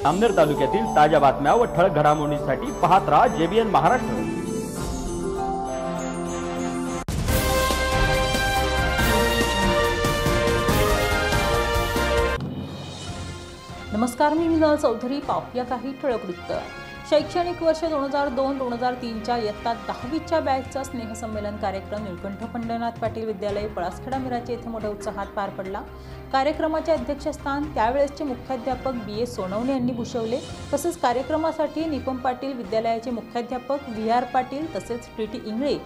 अमनेर तालुक्यातील ताज्या बातम्या व ठळक घडामोडींसाठी पाहत राहा JBN महाराष्ट्र। नमस्कार, मी मिनल चौधरी। पाहूया काही ठळक वृत्त। शैक्षणिक वर्ष 2002-2003 च्या इयत्ता 10वीच्या बॅचचा स्नेहसंमेलन कार्यक्रम निळकंठ पंढरनाथ पाटील विद्यालय पळासखेडा मिराची येथे मोठ्या उत्साहात पार पडला। कार्यक्रमाचे अध्यक्षस्थान त्यावेळेसचे मुख्याध्यापक BA सोनवणे यांनी भूषवले। तसेच कार्यक्रमासाठी निपम पाटील विद्यालयाचे मुख्याध्यापक VR पाटील तसेच TT इंगळे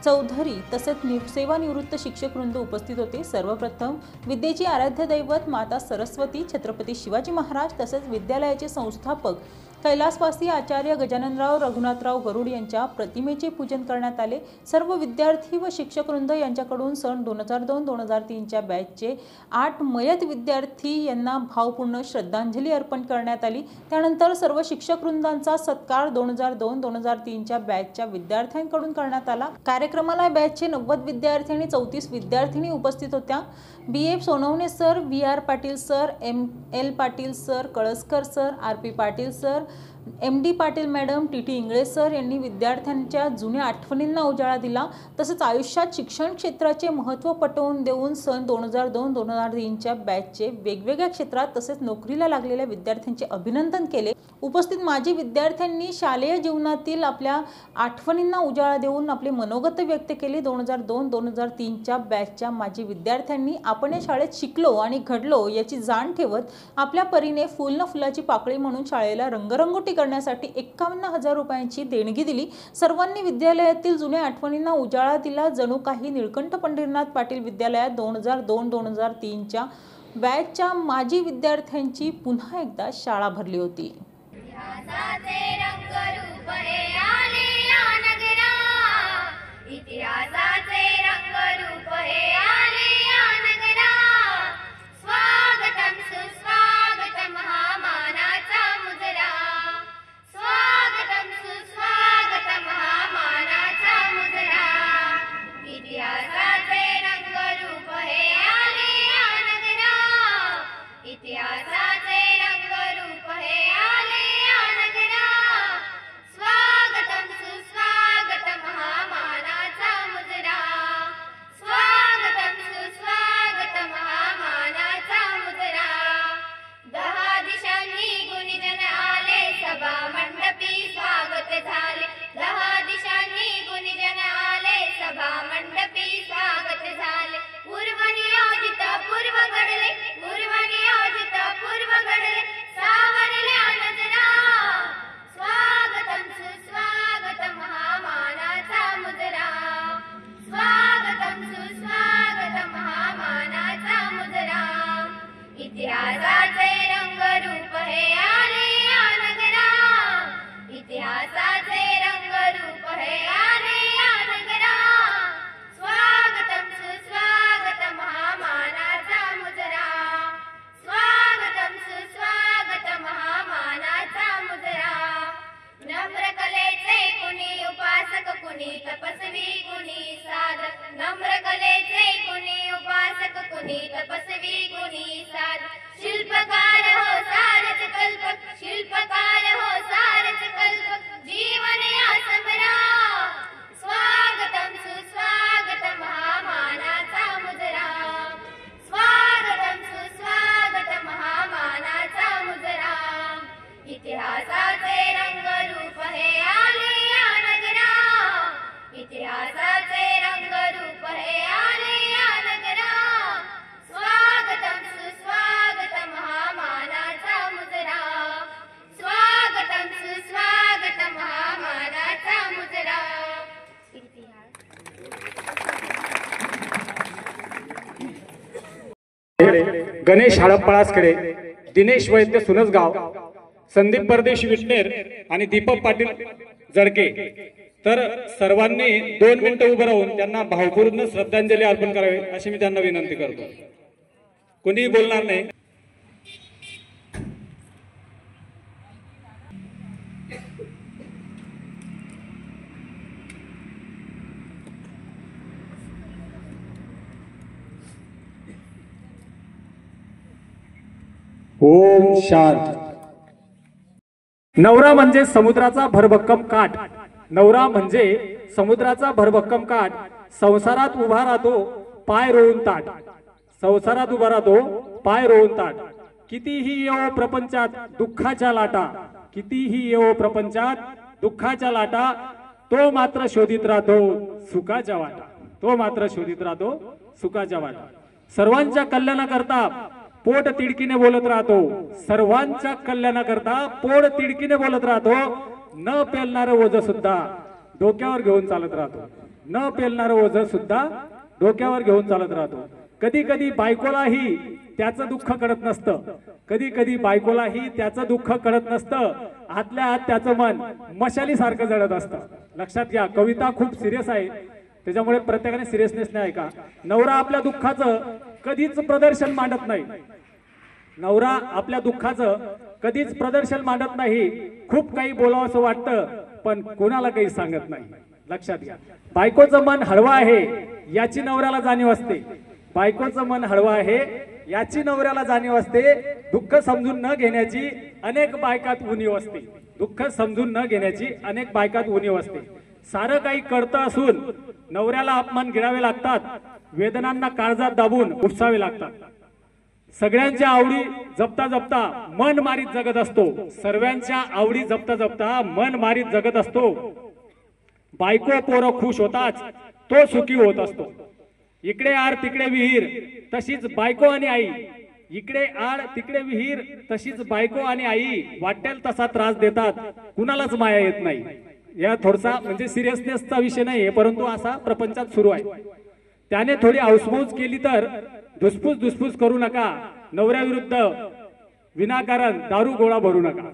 चौधरी तसेच सेवानिवृत्त शिक्षक वृंद उपस्थित होते। सर्वप्रथम विद्येची आराध्य दैवत माता सरस्वती, छत्रपती शिवाजी महाराज तसेच विद्यालयाचे संस्थापक कैलासवासी आचार्य गजाननराव रघुनाथराव गरुड यांच्या प्रतिमेचे पूजन करण्यात आले। सर्व विद्यार्थी व शिक्षक वृंद यांच्याकडून सन 2002-2003 च्या बॅचचे 8 मयत विद्यार्थी यांना भावपूर्ण श्रद्धांजली अर्पण करण्यात आली। त्यानंतर सर्व शिक्षक वृंदांचा सत्कार 2002-2003 च्या बॅचच्या विद्यार्थ्यांकडून करण्यात आला। कार्यक्रमाला बॅचचे 90 विद्यार्थी आणि 34 विद्यार्थिनी उपस्थित होत्या। BA Sonawane sir, VR Patil sir, ML Patil sir, Kalaskar sir, RP Patil sir, MD Patil madam, TT Ingle sir यांनी विद्यार्थ्यांच्या जुन्या आठवणींना उजाळा दिला। तसेच आयुष्यात शिक्षण क्षेत्राचे महत्त्व पटवून देऊन सन 2002-2003 च्या बॅचचे वेगवेगळ्या क्षेत्रात तसेच नोकरीला लागलेल्या विद्यार्थ्यांचे अभिनंदन केले। उपस्थित माजी विद्यार्थ्यांनी शालेय जीवनातील आपल्या आठवणींना उजाळा देऊन आपले मनोगत व्यक्त केले। 2002-2003 च्या बॅचच्या माजी विद्यार्थ्यांनी आपण या शाळेत शिकलो आणि घडलो याची जाण ठेवत आपल्या परीने फुल न फुलाची पाकळी म्हणून शाळेला रंगरंगोटी करण्यासाठी 51,000 रुपयांची देणगी दिली। सर्वांनी विद्यालयातील जुन्या आठवणींना उजाळा दिला। जणू काही निळकंठ पंढरनाथ पाटील विद्यालयात 2002-2003 च्या बॅचच्या माजी विद्यार्थ्यांची पुन्हा एकदा शाळा भरली होती। गणेश हडपळासकडे, दिनेश वैद्य सुनसगाव, संदीप परदेशी विटनेर आणि दीपक पाटील जडके। तर सर्वांनी 2 मिनिटं उभं राहून त्यांना भावपूर्ण श्रद्धांजली अर्पण करावी अशी मी त्यांना विनंती करतो। कोणीही बोलणार नाही। ओम शांत। नवरा म्हणजे समुद्राचा भरभक्कम काठ, नवरा म्हणजे समुद्राचा भरभक्कम काठ, संसारात उभा राहतो पाय रोवून ताट, संसारात उभा राहतो पाय रोवून ताट. कितीही येवो प्रपंचात दुःखाच्या लाटा, कितीही येवो प्रपंचात दुःखाच्या लाटा, तो मात्र शोधित राहतो सुखाच्या वाटा, तो मात्र शोधित राहतो सुखाच्या वाटा. सर्वांच्या कल्याणाकरता पोट तिडकीने बोलत राहतो, सर्वांच्या कल्याणाकरता पोट तिडकीने बोलत राहतो. न पेलणारं ओझ सुद्धा डोक्यावर घेऊन चालत राहतो, न पेलणारं ओझ सुद्धा डोक्यावर घेऊन चालत राहतो. कधी कधी बायकोलाही त्याचं दुःख कळत नसतं, कधी कधी बायकोलाही त्याचं दुःख कळत नसतं. आतल्या आत त्याचं मन मशालीसारखं जळत असतं. लक्षात घ्या, कविता खूप सिरियस आहे, त्याच्यामुळे प्रत्येकाने सिरियसनेस नाही ऐका. नवरा आपल्या दुःखाचं कधीच प्रदर्शन मांडत नाही, नवरा आपल्या दुःखाचं कधीच प्रदर्शन मांडत नाही. खूप काही बोलावं असं वाटतं पण कोणाला काही सांगत नाही. लक्षात घ्या, बायकोचं मन हळवं आहे याची नवऱ्याला जाणीव असते, बायकोचं मन हळवं आहे याची नवऱ्याला जाणीव असते. दुःख समजून न घेण्याची अनेक बायकात उणीव असते, दुःख समजून न घेण्याची अनेक बायकात उणीव असते. सारं काही कळतं असून नवऱ्याला अपमान गिळावे लागतात, वेदनांना काळजात दाबून उपसावे लागतात. सगळ्यांच्या आवडी जपता जपता मन मारीत जगत असतो, सर्वांच्या आवडी जपता जपता मन मारीत जगत असतो. बायको पोरं खुश होताच तो सुखी होत असतो. इकडे आड तिकडे विहीर तशीच बायको आणि आई, इकडे आड तिकडे विहीर तशीच बायको आणि आई, वाटेल तसा त्रास देतात कुणालाच माया येत नाही. या थोडासा म्हणजे सिरियसनेसचा विषय नाहीये, परंतु असा प्रपंचात सुरू आहे. त्याने थोडी आऊसमौज केली तर धुसफूस धुसफूस करू नका, नवऱ्याविरुद्ध विनाकारण दारू गोळा भरू नका.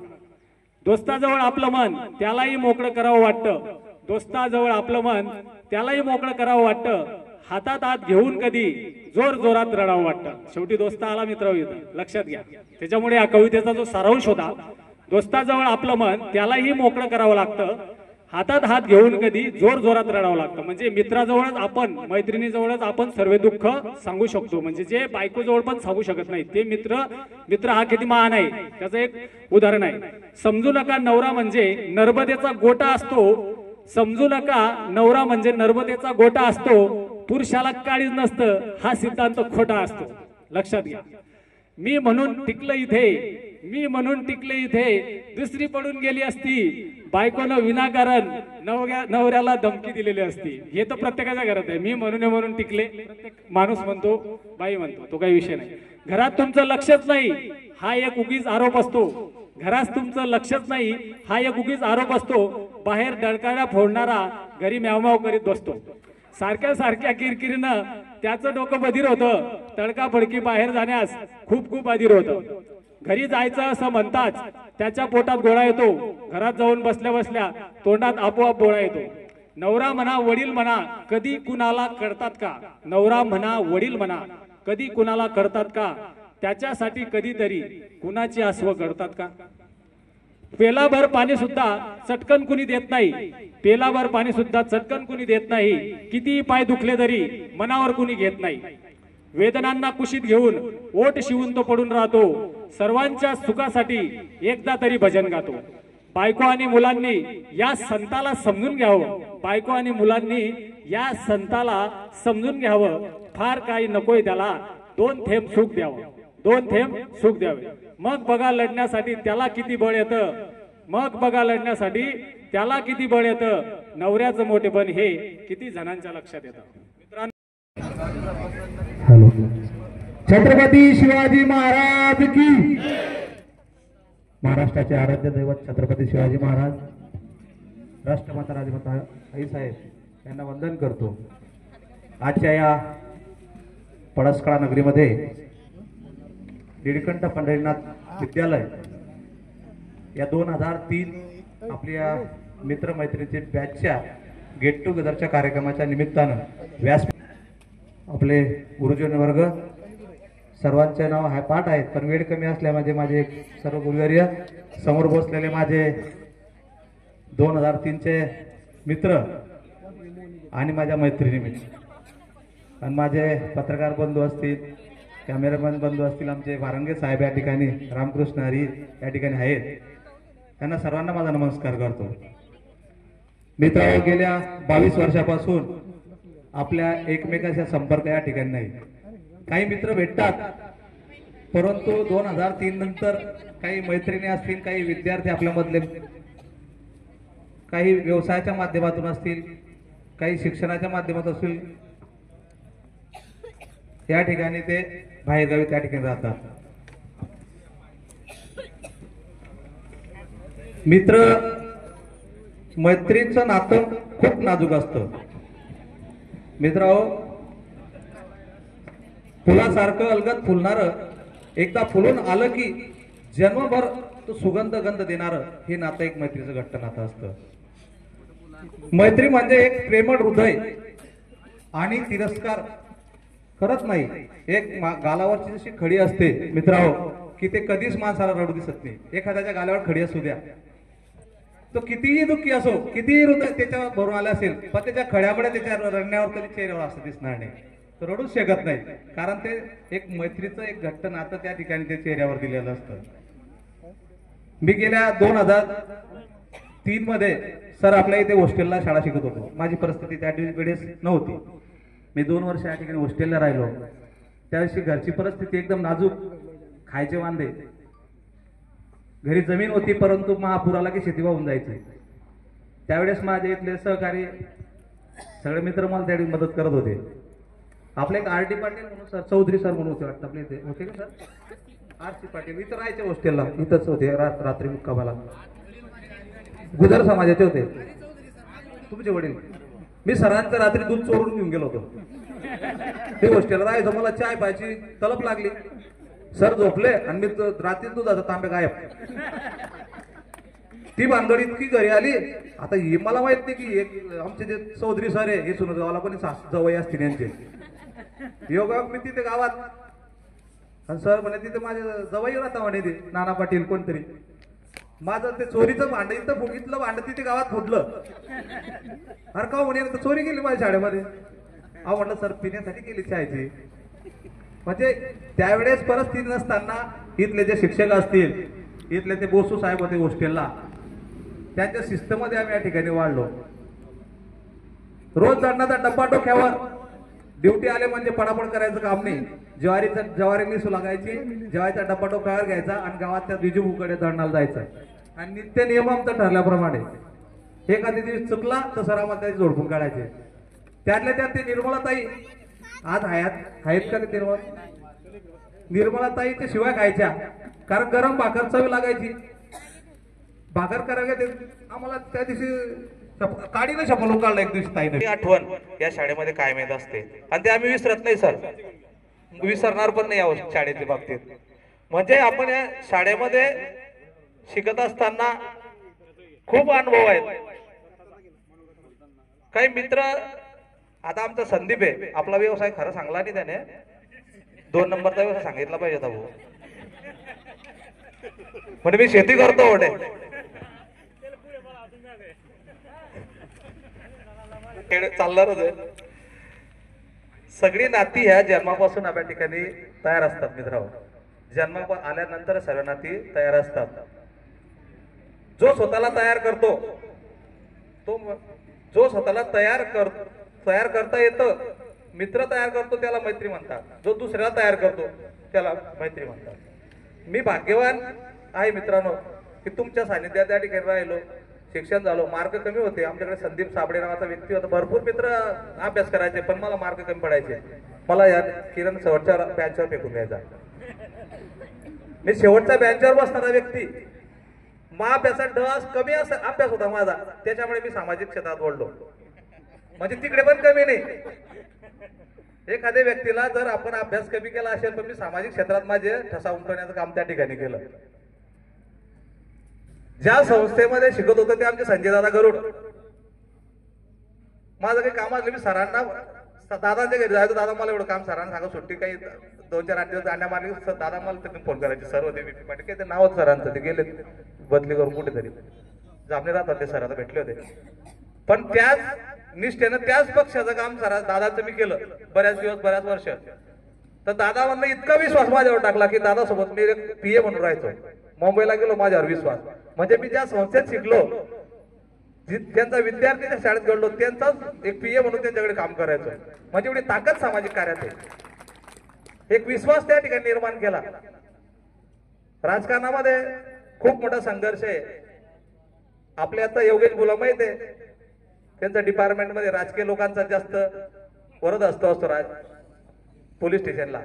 दोस्ताजवळ आपलं मन त्यालाही मोकळं करावं वाटतं, दोस्ताजवळ आपलं मन त्यालाही मोकळं करावं वाटतं. हातात हात घेऊन कधी जोर जोरात रडावं वाटतं. शेवटी दोस्ता आला मित्र येतं, लक्षात घ्या. त्याच्यामुळे या कवितेचा जो सारांश होता, दोस्ताजवळ आपलं मन त्यालाही मोकळं करावं लागतं, हातात हात घेऊन कधी जोर जोरात रडावं लागतं. म्हणजे मित्राजवळच आपण, मैत्रिणीजवळच आपण सर्व दुःख सांगू शकतो, म्हणजे जे बायकोजवळ पण सांगू शकत नाही ते मित्र हा किती महान आहे त्याचं एक उदाहरण आहे. समजू नका नवरा म्हणजे नर्मदेचा गोटा असतो, समजू नका नवरा म्हणजे नर्मदेचा गोटा असतो, पुरुषाला काळीज नसतं हा सिद्धांत खोटा असतो. लक्षात घ्या. मी म्हणून टिकलं इथे, मी म्हणून टिकले इथे, दुसरी पडून गेली असती, बायकोनं विनाकारण नवऱ्याला धमकी दिलेली असती. हे तर प्रत्येकाच्या घरात आहे. मी म्हणून टिकले, प्रत्येक माणूस म्हणतो, बाई म्हणतो, तो काही विषय नाही. घरात तुमचं लक्षच नाही हा एक उगीच आरोप असतो, घरात तुमचं लक्षच नाही हा एक उगीच आरोप असतो. बाहेर डळकाळ्या फोडणारा घरी म्यावम्याव करीत बसतो. सारख्या सारख्या किरकिरीनं त्याचं डोकं बधीर होतं, तडकाफडकी बाहेर जाण्यास खूप खूप अधीर होतं. घरी जायचं असं म्हणताच त्याच्या पोटात गोळा येतो, घरात जाऊन बसल्या बसल्या तोंडात आपोआप गोळा येतो. नवरा म्हणा वडील म्हणा कधी कुणाला करतात का, नवरा म्हणा वडील म्हणा कधी कुणाला करतात का, त्याच्यासाठी कधीतरी कुणाची आसवं करतात का. पेलाभर पाणी सुद्धा चटकन कुणी देत नाही, पेलाभर पाणी सुद्धा चटकन कुणी देत नाही. किती पाय दुखले तरी मनावर कुणी घेत नाही. वेदनांना कुशीत घेऊन ओठ शिवून तो पडून राहतो, सर्वांच्या सुखासाठी एकदा तरी भजन गातो. बायको आणि मुलांनी या संताला समजून घ्यावं, बायको आणि मुलांनी या संताला समजून घ्यावं. फार काही नकोय त्याला, 2 थेंब सुख द्यावं, 2 थेंब सुख द्यावे. मग बघा लढण्यासाठी त्याला किती बळ येतं, मग बघा लढण्यासाठी त्याला किती बळ येतं. नवऱ्याचं मोठेपण हे किती जणांच्या लक्षात येतं. हॅलो, छत्रपती शिवाजी महाराज की, महाराष्ट्राचे आराध्य दैवत छत्रपती शिवाजी महाराज, राष्ट्रमाता राजमाता आईसाहेब यांना वंदन करतो. आजच्या या पळसकळा नगरीमध्ये निळकंठ पंढरीनाथ विद्यालय या 2003 आपल्या मित्रमैत्रीचे बॅचच्या गेट टुगेदरच्या कार्यक्रमाच्या निमित्तानं व्यास आपले गुरुजन वर्ग सर्वांचे नाव आहे पाठ आहेत, पण वेळ कमी असल्यामुळे माझे सर्व गुरुवर्य समोर बसलेले माझे 2003चे मित्र आणि माझ्या मैत्रिणी आणि माझे पत्रकार बंधू असतील, कॅमेरामॅन बंधू असतील, आमचे वारंगे साहेब या ठिकाणी, रामकृष्ण हरी या ठिकाणी आहेत. त्यांना सर्वांना माझा नमस्कार करतो. मित्रांनो, गेल्या 22 वर्षापासून आपल्या एकमेकांचा संपर्क या ठिकाणी नाही. काही मित्र भेटतात, परंतु 2003 नंतर काही मैत्रिणी असतील, काही विद्यार्थी आपल्यामधले, काही व्यवसायाच्या माध्यमातून असतील, काही शिक्षणाच्या माध्यमातून असतील, या ठिकाणी ते बाहेरगावी त्या ठिकाणी राहतात. मित्र मैत्रीचं नातं खूप नाजूक असतं. मित्रांनो, फुलासारखं अलगद फुलणारं, एकदा फुलून आलं की जन्मभर तो सुगंध गंध देणारं हे नातं एक मैत्रीचं घट्ट नातं असतं. मैत्री म्हणजे एक प्रेमळ हृदय आणि तिरस्कार करत नाही. एक गालावरची जशी खडी असते मित्रांनो, की ते कधीच माणसाला रडू दिसत नाही. एखाद्याच्या गालावर खडी असू द्या, तो कितीही दुःखी असो, कितीही हृदय त्याच्यावर भरून आले असेल, पण त्याच्या खड्यामुळे त्याच्या रडण्यावर कधी चेहऱ्यावर असं दिसणार नाही. तो रडूच शकत नाही, कारण ते एक मैत्रीचं एक घट्ट नातं त्या ठिकाणी ते चेहऱ्यावर दिलेलं असतं. मी गेल्या 2003 मध्ये सर आपल्या इथे हॉस्टेलला शाळा शिकत होतो. माझी परिस्थिती त्या वेळेस नव्हती. मी 2 वर्ष या ठिकाणी हॉस्टेलला राहिलो. त्यावेळी घरची परिस्थिती एकदम नाजूक, खायचे वांदे, घरी जमीन होती परंतु महापुराला की शेती वाहून जायची. त्यावेळेस माझे इथले सहकारी सगळे मित्र मला त्यावेळी मदत करत होते. आपले एक आर टी पाटील म्हणून सर, चौधरी सर म्हणून होते वाटतं आपल्या इथे, होते का सर? आर टी पाटील इथं राहायचे हॉस्टेलला, इथंच होते रात्री मुक्कामाला. गुजर समाजाचे होते तुमचे वडील. मी सरांचं रात्री दूध चोरून घेऊन गेलो होतो. ते हॉस्टेलला राहायचं, मला चाय पाहायची तलप लागली. सर झोपले आणि मी रात्री दुधाचा तांबे गायब. ती भानगड इतकी घरी आली. आता हे मला माहित नाही की आमचे जे चौधरी सर आहे हे सुनगावाला कोणी जवळ असतील यांचे. योगा मी तिथे गावात, आणि सर म्हणे तिथे माझे जवळ राहता म्हणे ते नाना पाटील कोणतरी. माझं ते चोरीचं भांड इथलं भांड तिथे गावात फुटलं. अरे का म्हणे चोरी केली माझ्या शाळेमध्ये. अहो म्हटलं सर पिण्यासाठी केली चायची. म्हणजे त्यावेळेस परिस्थिती नसताना इथले जे शिक्षक असतील, इथले ते बोसू साहेब होते हॉस्टेलला, त्यांच्या शिस्तमध्ये आम्ही या ठिकाणी वाढलो. रोज चढणाचा डब्बा डोक्यावर, ड्युटी आले म्हणजे पडापड करायचं काम नाही. ज्वारी निसू लागायची, जेवायचा डब्बा डोक्यावर घ्यायचा आणि गावात विजूकडे धरणाला जायचं. आणि नित्य नियम आमचं ठरल्याप्रमाणे एखादी दिवस चुकला तर सर आम्हाला त्याची झोडपून काढायचे. त्यातल्या त्यात ते निर्मलाताई आज आहेत का ते निर्मलाताईच्या शिवाय खायच्या, कारण गरम भाकर चवी लागायची. भाकर करायला ते आम्हाला त्या दिवशी काडीनं शपलून काढलं एक दिवशी ताईने. आठवण या शाळेमध्ये कायम येत असते आणि ते आम्ही विसरत नाही सर, विसरणार पण नाही या शाळेच्या बाबतीत. म्हणजे आपण या शाळेमध्ये शिकत असताना खूप अनुभव आहेत. काही मित्र, आता आमचा संदीप आहे, आपला व्यवसाय खरं सांगला नाही त्याने, 2 नंबरचा व्यवसाय सांगितला पाहिजे होता भाऊ. म्हणजे मी शेती करतो ओढे, चालणारच आहे. सगळी नाती ह्या जन्मापासून आपल्या ठिकाणी तयार असतात मित्रांनो. जन्म आल्यानंतर सर्व नाती तयार असतात. जो स्वतःला तयार करतो, तो जो स्वतःला तयार करता येतं, मित्र तयार करतो त्याला मैत्री म्हणतात. जो दुसऱ्याला तयार करतो त्याला मैत्री म्हणतात. मी भाग्यवान आहे मित्रांनो की तुमच्या सानिध्यात त्या ठिकाणी राहिलो, शिक्षण झालो. मार्क कमी होते, आमच्याकडे संदीप साबळे नावाचा व्यक्ती होता. भरपूर मित्र अभ्यास करायचे पण मला मार्क कमी पडायचे. मला या किरण शेवटच्या बँचवर फेकून द्यायचा. मी शेवटच्या बँचवर बसणारा व्यक्ती. अभ्यासात डस कमी अभ्यास होता माझा, त्याच्यामुळे मी सामाजिक क्षेत्रात वळलो. म्हणजे तिकडे पण कमी नाही. एखाद्या व्यक्तीला जर आपण अभ्यास कमी केला असेल पण मी सामाजिक क्षेत्रात माझे ठसा उमटवण्याचं काम त्या ठिकाणी केलं. ज्या संस्थेमध्ये शिकत होतो ते आमचे संजय दादा गरुड. माझं काही काम असलं मी सरांना, दादांच्या घरी जायचं, दादा मला एवढं काम सरांना सांगा, सुट्टी काही 2-4-8 दिवस दांड्या मारली, दादा मला तिथून फोन करायचे. सर होते बीपी पाटील, काही ते नाव होतं सरांचं, ते गेले बदली करून कुठेतरी जामने राहतात ते सर, आता भेटले होते. पण त्याच निष्ठेनं त्याच पक्षाचं काम सर दादाचं मी केलं बऱ्याच दिवस, बऱ्याच वर्ष. तर दादा म्हणलं इतका विश्वास माझ्यावर टाकला की दादा सोबत मी PA म्हणून राहायचो. मुंबईला गेलो, माझ्यावर विश्वास. म्हणजे मी ज्या संस्थेत शिकलो, ज्यांचा विद्यार्थी त्या शाळेत घडलो, त्यांचाच एक पीए म्हणून त्यांच्याकडे काम करायचो. म्हणजे एवढी ताकद सामाजिक कार्यात आहे. एक विश्वास त्या ठिकाणी निर्माण केला. राजकारणामध्ये खूप मोठा संघर्ष आहे. आपल्या आता योगेश गुलाम माहित आहे, त्यांचा डिपार्टमेंटमध्ये राजकीय लोकांचा जास्त वरद असतो पोलीस स्टेशनला.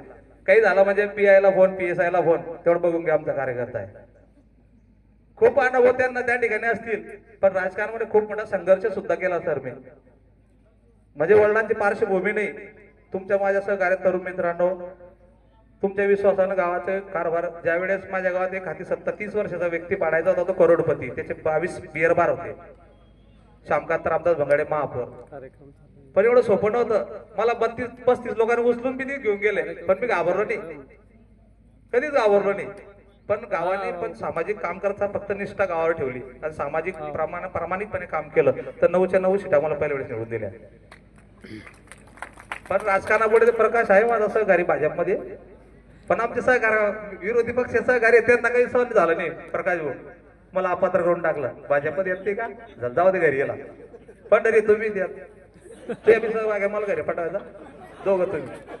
काही झालं म्हणजे पीआयला फोन, पीएसआयला फोन, तेवढं बघून घ्या आमचा कार्यकर्ता आहे. खूप अनुभव त्यांना त्या ठिकाणी असतील, पण राजकारणामध्ये खूप मोठा संघर्ष सुद्धा केला सर मी. म्हणजे वडिलांची पार्श्वभूमी नाही. तुमच्या माझ्या सहकार्य तरुण मित्रांनो, तुमच्या विश्वासानं गावाचे कारभार, ज्यावेळेस माझ्या गावात एक हाती 30 वर्षाचा व्यक्ती पाडायचा होता, तो करोडपती, त्याचे 22 बिअर बार होते, श्यामकांत रामदास भंगाडे महापौर. पण एवढं सोपं नव्हतं. मला 32-35 लोकांनी उचलून मी घेऊन गेले, पण मी घाबरलो नाही, कधीच घाबरलो नाही. पण गावाने पण सामाजिक काम करता फक्त निष्ठा गावावर ठेवली आणि सामाजिक प्रामाणिकपणे काम केलं तर 9च्या 9 सीटा मला पहिल्या वेळेस निवडून दिल्या. पण राजकारणापुढे प्रकाश आहे माझा सहकारी भाजपमध्ये, पण आमचे सहकारी विरोधी पक्ष सहकारी त्यांना काही सहन झालं नाही. प्रकाश भाऊ मला अपात्र करून टाकलं, भाजपमध्ये येते का, जाऊ दे घरी गेला. पंढरी तुम्ही द्या, तुम्ही सहभाग आहे, मला घरी पाठवायचा, दोघं तुम्ही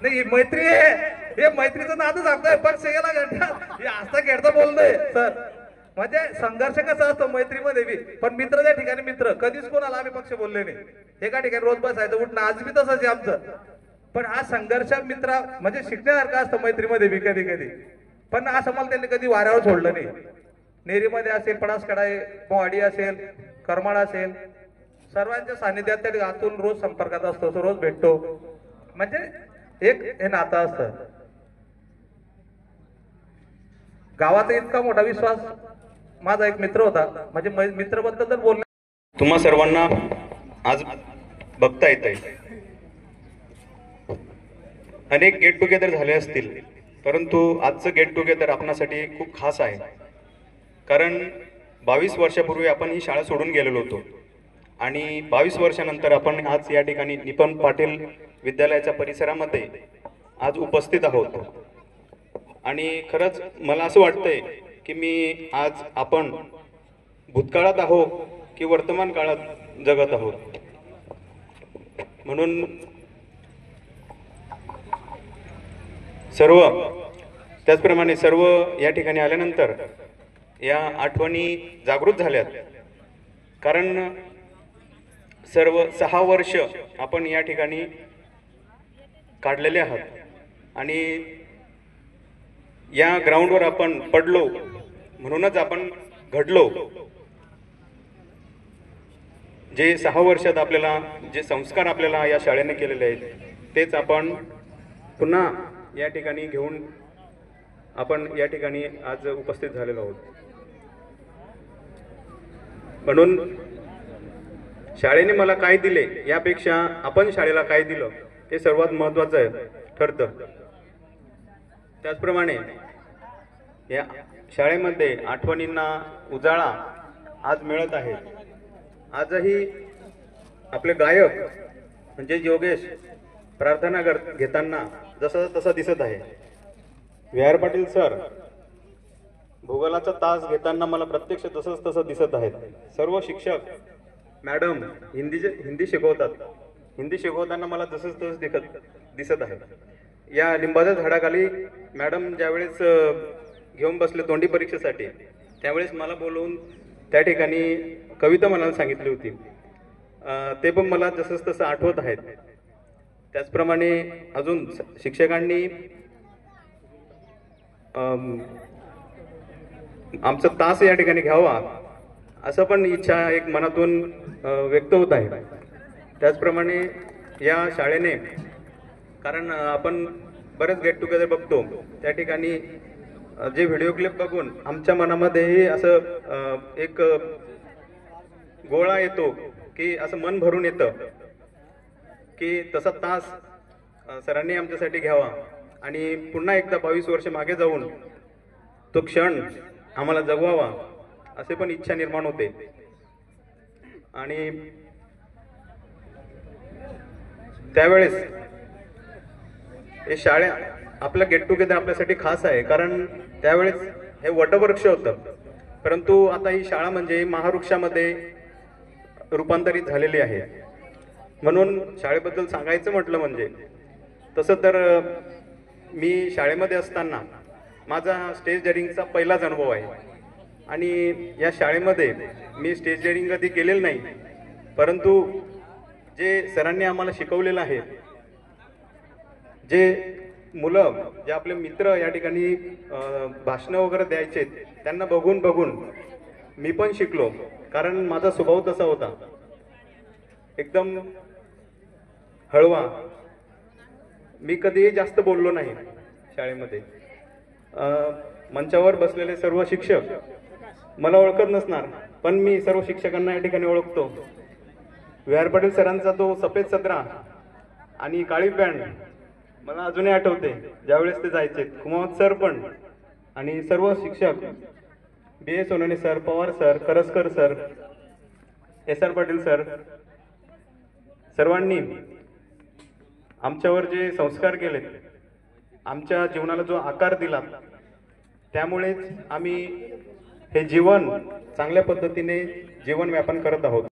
नाही. मैत्री आहे, हे मैत्रीचं नादच आपलं पक्ष गेला घंटा हे असता खेळता बोलतोय सर. म्हणजे संघर्ष कसा असतो मैत्रीमध्ये बी, पण मित्र त्या ठिकाणी मित्र, कधीच कोणाला आम्ही पक्ष बोलले नाही. एका ठिकाणी रोज बसायचं उठणं, आज बी तसंच आहे आमचं. पण हा संघर्ष मित्र म्हणजे शिकण्यासारखं असतं मैत्रीमध्ये बी कधी कधी. पण असं मला त्यांनी कधी वाऱ्यावर सोडलं नाही. नेरीमध्ये असेल, पडासकडा आहे, मोहाडी असेल, करमाळ असेल, सर्वांच्या सानिध्यात त्या आतून रोज संपर्कात असतो, रोज भेटतो. म्हणजे एक हे नातं असतं. गावात इतका मोठा विश्वास, माझा एक मित्र होता, म्हणजे मित्रबद्दल जर बोलणं, तुम्हा सर्वांना आज बघता येत आहे. अनेक गेट टुगेदर झाले असतील, परंतु आजचं गेट टुगेदर आपणासाठी खूप खास आहे. कारण 22 वर्षापूर्वी आपण ही शाळा सोडून गेलेलो होतो आणि 22 वर्षानंतर आपण आज या ठिकाणी निपन पाटील विद्यालयाच्या परिसरामध्ये आज उपस्थित आहोत. आणि खरंच मला असं वाटतंय की मी आज आपण भूतकाळात आहोत की वर्तमान काळात जगत आहोत. म्हणून त्याचप्रमाणे सर्व या ठिकाणी आल्यानंतर या आठवणी जागृत झाल्यात. कारण सर्व 6 वर्ष आपण या ठिकाणी काढलेले आहात आणि या ग्राउंडवर आपण पडलो म्हणूनच आपण घडलो. जे 6 वर्षात आपल्याला जे संस्कार आपल्याला या शाळेने केलेले आहेत तेच आपण पुन्हा या ठिकाणी घेऊन आपण या ठिकाणी आज उपस्थित झालेलो आहोत. म्हणून शाळेने मला काय दिले यापेक्षा आपण शाळेला काय दिलं हे सर्वात महत्त्वाचं ठरतं. त्याचप्रमाणे या शाळेमध्ये आठवणींना उजाळा आज मिळत आहे. आजही आपले गायक म्हणजे योगेश प्रार्थना घेताना जसं तसं दिसत आहे. व्ही.आर. पाटील सर भूगोलाचा तास घेताना मला प्रत्यक्ष तसंच तसं दिसत आहेत. सर्व शिक्षक मॅडम हिंदी शिकवतात, हिंदी शिकवताना मला तसंच तसंच दिसत आहे. या लिंबाच्या झाडाखाली मॅडम ज्यावेळेस घेऊन बसले तोंडी परीक्षेसाठी त्यावेळेस मला बोलवून त्या ठिकाणी कविता म्हणायला सांगितली होती. ते पण मला जसंच तसं आठवत आहेत. त्याचप्रमाणे अजून शिक्षकांनी आमचा तास या ठिकाणी घ्यावा असं पण इच्छा एक मनातून व्यक्त होत आहे. त्याचप्रमाणे या शाळेने, कारण आपण बरेच गेट टुगेदर बघतो त्या ठिकाणी जे व्हिडिओ क्लिप बघून आमच्या मनामध्येही असं एक गोळा येतो की असं मन भरून येतं की तसा तास सरांनी आमच्यासाठी घ्यावा आणि पुन्हा एकदा 22 वर्ष मागे जाऊन तो क्षण आम्हाला जगवावा असे पण इच्छा निर्माण होते. आणि त्यावेळेस हे आपलं गेट टुगेदर आपल्यासाठी खास आहे. कारण त्यावेळेस हे वटवृक्ष होतं, परंतु आता ही शाळा म्हणजे महावृक्षामध्ये रूपांतरित झालेली आहे. म्हणून शाळेबद्दल सांगायचं म्हटलं म्हणजे तसं तर मी शाळेमध्ये असताना माझा स्टेज डेअरिंगचा पहिलाच अनुभव आहे. आणि या शाळेमध्ये मी स्टेज डेअरिंग कधी केलेलं नाही, परंतु जे सरांनी आम्हाला शिकवलेलं आहे, जे मुलं जे आपले मित्र या ठिकाणी भाषणं वगैरे द्यायचे त्यांना बघून बघून मी पण शिकलो. कारण माझा स्वभाव तसा होता, एकदम हळवा. मी कधीही जास्त बोललो नाही शाळेमध्ये. मंचावर बसलेले सर्व शिक्षक मला ओळखत नसणार, पण मी सर्व शिक्षकांना या ठिकाणी ओळखतो. व्ही.आर. पाटील सरांचा तो सफेद सदरा आणि काळी पॅन्ट मला अजूनही आठवते, ज्यावेळेस ते जायचे. कुमावत सर पण आणि सर्व शिक्षक, B A. Sonawane sir, Pawar sir, Karaskar sir, S R. Patil sir, सर्वांनी आमच्यावर जे संस्कार केले, आमच्या जीवनाला जो आकार दिला, त्यामुळेच आम्ही हे जीवन चांगल्या पद्धतीने जीवन व्यापन करत आहोत.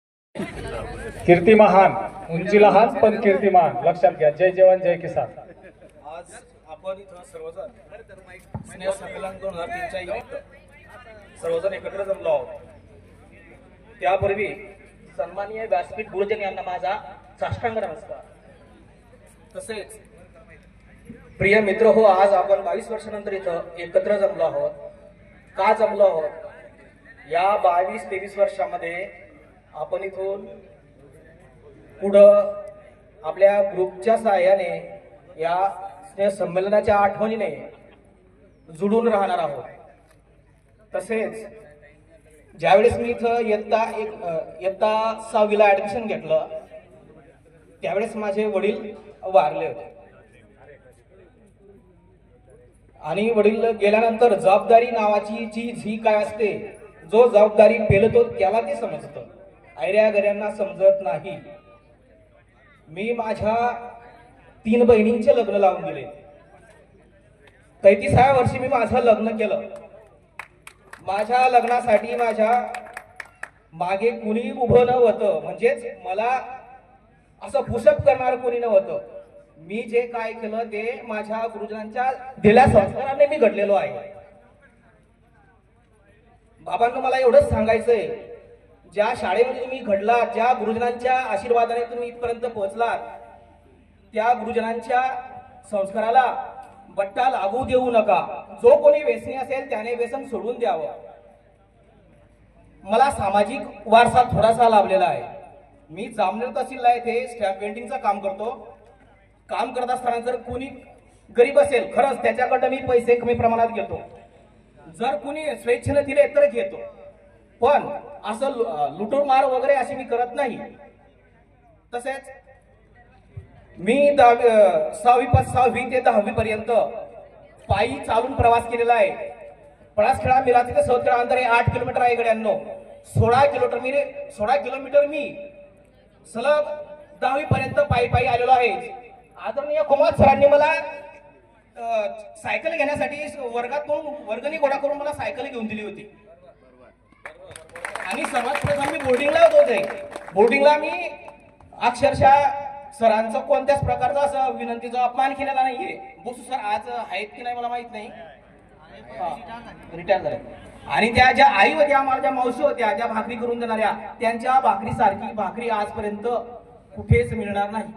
कीर्ती महान, उंची लहान पण कीर्तिमान. लक्षात घ्या. जय जवान जय किसान. आज आपण इथं सर्वजण स्नेह संमेलन 2003च्या निमित्त सर्वजण एकत्र जमलो आहोत. त्यापूर्वी सन्माननीय व्यासपीठ गुरुजन यांना माझा साष्टांग नमस्कार. तसेच प्रिय मित्र हो, आज आपण 22 वर्षानंतर इथं एकत्र जमलो आहोत. का जमलो आहोत? या 22-23 वर्षामध्ये आपण इथून पुढं आपल्या ग्रुपच्या सहाय्याने या स्नेह संमेलनाच्या आठवणीने जुडून राहणार आहोत. तसेच ज्यावेळेस मी इथं इयत्ता 6वीला ऍडमिशन घेतलं, त्यावेळेस माझे वडील वारले होते. आणि वडील गेल्यानंतर जबाबदारी नावाची चीज ही काय असते, जो जबाबदारी पेलतो त्याला ते समजतं, ऐऱ्या गऱ्यांना समजत नाही. मी माझ्या 3 बहिणींचे लग्न लावून दिले. 33व्या वर्षी मी माझं लग्न केलं. माझ्या लग्नासाठी माझ्या मागे कुणी उभं नव्हतं, म्हणजेच मला असं पुशअप करणार कोणी नव्हतं. मी जे काय केलं ते माझ्या गुरुजनांच्या दिल्या संस्काराने मी घडलेलो आहे. बाबांना मला एवढंच सांगायचंय, ज्या शाळेमध्ये तुम्ही घडलात, ज्या गुरुजनांच्या आशीर्वादाने तुम्ही इथपर्यंत पोहोचलात, त्या गुरुजनांच्या संस्काराला बट्टा लागू देऊ नका. जो कोणी व्यसनी असेल त्याने व्यसन सोडून द्यावं. मला सामाजिक वारसा थोडासा लाभलेला आहे. मी जामनेर तहसीलला येथे स्टॅम्प पेंटिंगचं काम करतो. काम करत असताना जर कोणी गरीब असेल, खरंच त्याच्याकडे मी पैसे कमी प्रमाणात घेतो. जर कोणी स्वेच्छेने दिले तर घेतो, पण असं लुटमार वगैरे असे मी करत नाही. तसेच मी 6वी ते 10वी पर्यंत पायी चालून प्रवास केलेला आहे. पळासखेडा मिराती ते सौदखेडा अंतर 8 किलोमीटर आहे गड्यांनो. 16 किलोमीटर मी सलग 10वी पर्यंत पायी पायी आलेलो आहे. आदरणीय कुमार सरांनी मला सायकल घेण्यासाठी वर्गातून वर्गणी गोळा करून मला सायकल घेऊन दिली होती. आणि सर्वात प्रथम मी बोर्डिंगला होते. बोर्डिंगला मी अक्षरशः सरांचं कोणत्याच प्रकारचा असं विनंतीचा अपमान केलेला नाहीये. बसू सर आज आहेत की नाही मला माहित नाही, रिटायर झाले. आणि त्या ज्या आई होत्या, आम्हाला ज्या मावशी होत्या, ज्या भाकरी करून देणाऱ्या, त्यांच्या भाकरी सारखी भाकरी आजपर्यंत कुठेच मिळणार नाही.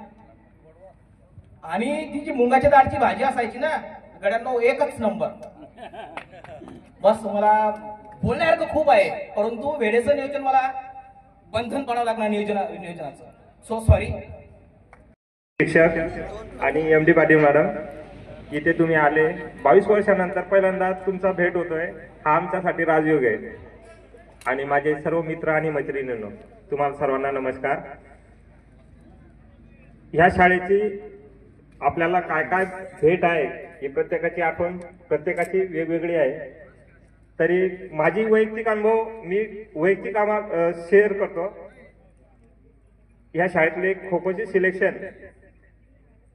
आणि ती जी मुंगाच्या डाळची भाजी असायची ना गड्यांनो, एकच नंबर. बस मला बोलण्यासारखं खूप आहे, परंतु वेळेचं नियोजन मला बंधन पडावं लागणार नियोजनाचं. So sorry. शिक्षक आणि MD पाटील मॅडम, इथे तुम्ही आले 22 वर्षानंतर पहिल्यांदा तुमचा भेट होतोय, हा आमच्यासाठी राजयोग आहे. आणि माझे सर्व मित्र आणि मैत्रिणींनो, तुम्हाला सर्वांना नमस्कार. ह्या शाळेची आपल्याला काय काय भेट आहे, ही प्रत्येकाची आठवण प्रत्येकाची वेगवेगळी आहे. तरी माझी वैयक्तिक अनुभव मी वैयक्तिक शेअर करतो. ह्या शाळेतले खो खोचे सिलेक्शन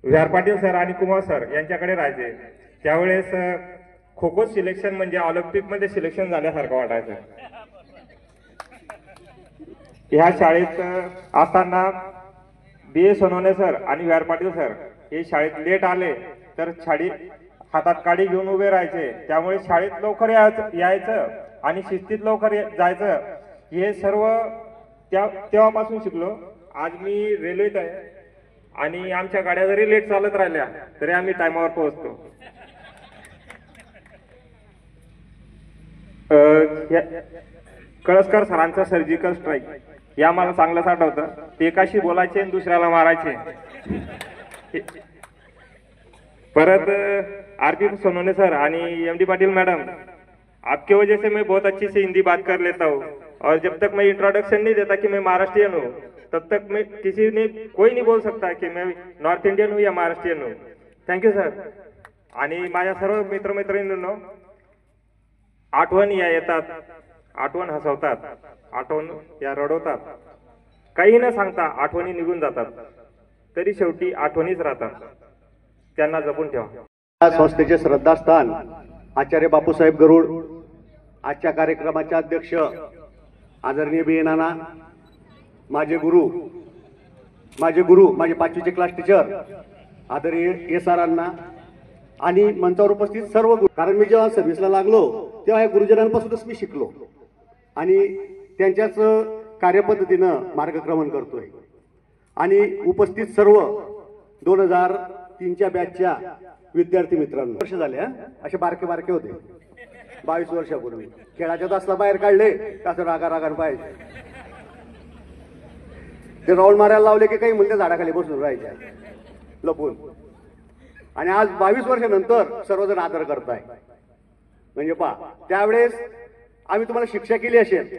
व्ही.आर. पाटील सर आणि कुमार सर यांच्याकडे राहायचे. त्यावेळेस खो खो सिलेक्शन म्हणजे ऑलिम्पिकमध्ये सिलेक्शन झाल्यासारखं वाटायचं. ह्या शाळेत असताना B.A. सोनवणे सर आणि व्ही आर पाटील सर हे शाळेत लेट आले तर हातात काडी घेऊन उभे राहायचे. त्यामुळे शाळेत लवकर यायचं आणि शिस्तीत लवकर जायचं. हे सर्व तेव्हापासून शिकलो. आज मी रेल्वेत आहे आणि आमच्या गाड्या जरी लेट चालत राहिल्या तरी आम्ही टायमावर पोहोचतो. कळसकर सरांचा सर्जिकल स्ट्राईक या मला चांगलंच आठवतं. ते एकाशी बोलायचे आणि दुसऱ्याला मारायचे. परत R.P. सोनवणे सर आणि M.D. पाटिल मैडम, आपके वजह से मैं बहुत अच्छी से हिंदी बात कर लेता हूँ और जब तक मैं इंट्रोडक्शन नहीं देता कि मैं महाराष्ट्रियन हूँ तब तक मैं कोई नहीं बोल सकता कि मैं नॉर्थ इंडियन हूँ या महाराष्ट्रियन हूँ. Thank you sir. आणि माझ्या सर्व मित्रमैत्रिणींनो, आठवणी या येतात, आठवण हसवतात, आठवण या रडवतात. काही न सांगता आठवणी निघून जातात, तरी शेवटी आठवणीच राहतात. त्यांना जपून ठेवा. संस्थेचे श्रद्धास्थान आचार्य बापूसाहेब गरुड, आजच्या कार्यक्रमाचे अध्यक्ष आदरणीय B.A. नाना, माझे गुरु माझे 5वीचे क्लास टीचर आदरणीय सरांना आणि मंचावर उपस्थित सर्व गुरु. कारण मी जेव्हा सर्व्हिसला लागलो तेव्हा या गुरुजनांपासूनच मी शिकलो आणि त्यांच्याच कार्यपद्धतीनं मार्गक्रमण करतोय. आणि उपस्थित सर्व 2003च्या बॅचच्या विद्यार्थी मित्रांनो, वर्ष झाले असे बारके होते. 22 वर्षापूर्वी खेळाच्या तासाला बाहेर काढले असं रागान पाहिजे. ते राऊंड मारायला लावले की काही म्हणते झाडाखाली बसून राहायचे लपून. आणि आज 22 वर्षानंतर सर्वजण आदर करताय. म्हणजे त्यावेळेस आम्ही तुम्हाला शिक्षा केली असेल,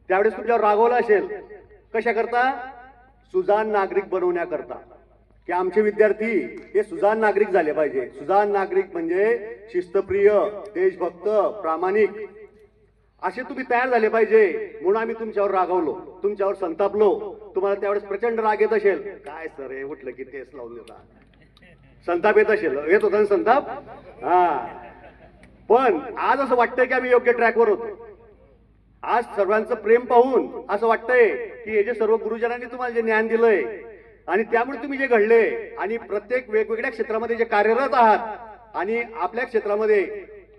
त्यावेळेस तुमच्यावर रागवलं असेल. कशा करता? सुजाण नागरिक बनवण्याकरता, की आमचे विद्यार्थी हे सुजाण नागरिक झाले पाहिजे. सुजाण नागरिक म्हणजे शिस्तप्रिय, देशभक्त, प्रामाणिक असे तुम्ही तयार झाले पाहिजे. म्हणून आम्ही तुमच्यावर रागवलो, तुमच्यावर संतापलो. तुम्हाला त्यावेळेस प्रचंड राग येत असेल. काय सर हे उठलं की तेच लावून देता, संताप येत असेल. येत होता ना संताप? पण आज असं वाटतंय की आम्ही योग्य ट्रॅकवर होतो. आज सर्वांचं प्रेम पाहून असं वाटतंय की हे जे सर्व गुरुजनांनी तुम्हाला जे ज्ञान दिलंय आणि त्यामुळे तुम्ही जे घडले आणि प्रत्येक वेगवेगळ्या क्षेत्रामध्ये जे कार्यरत आहात आणि आपल्या क्षेत्रामध्ये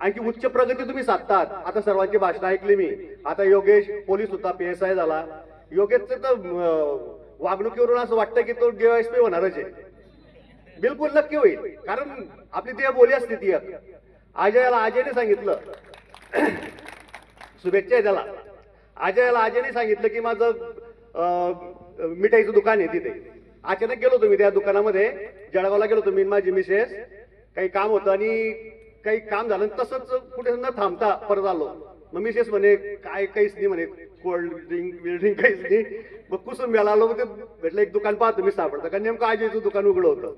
आणखी उच्च प्रगती तुम्ही साधतात. आता सर्वांची भाषण ऐकली मी. आता योगेश पोलीस होता, PSI झाला. योगेशचं तर वागणुकीवरून असं वाटतं की तो DYSP होणारच आहे. बिलकुल नक्की होईल, कारण आपली ती बोली असते ती. अजयने सांगितलं, शुभेच्छा आहे त्याला. अजयने सांगितलं की माझं मिठाईचं दुकान आहे तिथे. अचानक गेलो तुम्ही त्या दुकानामध्ये, जळगावला गेलो तुम्ही माझी मिसेस. काही काम होतं आणि काही काम झालं तसंच कुठे न थांबता परत आलो. मग मिसेस म्हणे काहीच नाही म्हणे, कोल्ड ड्रिंक काहीच नाही. मग कुसून मिळाला आलो. ते भेटलं एक दुकान पाहतो मी सापडतं, कारण नेमकं अजयचं दुकान उघडं होतं.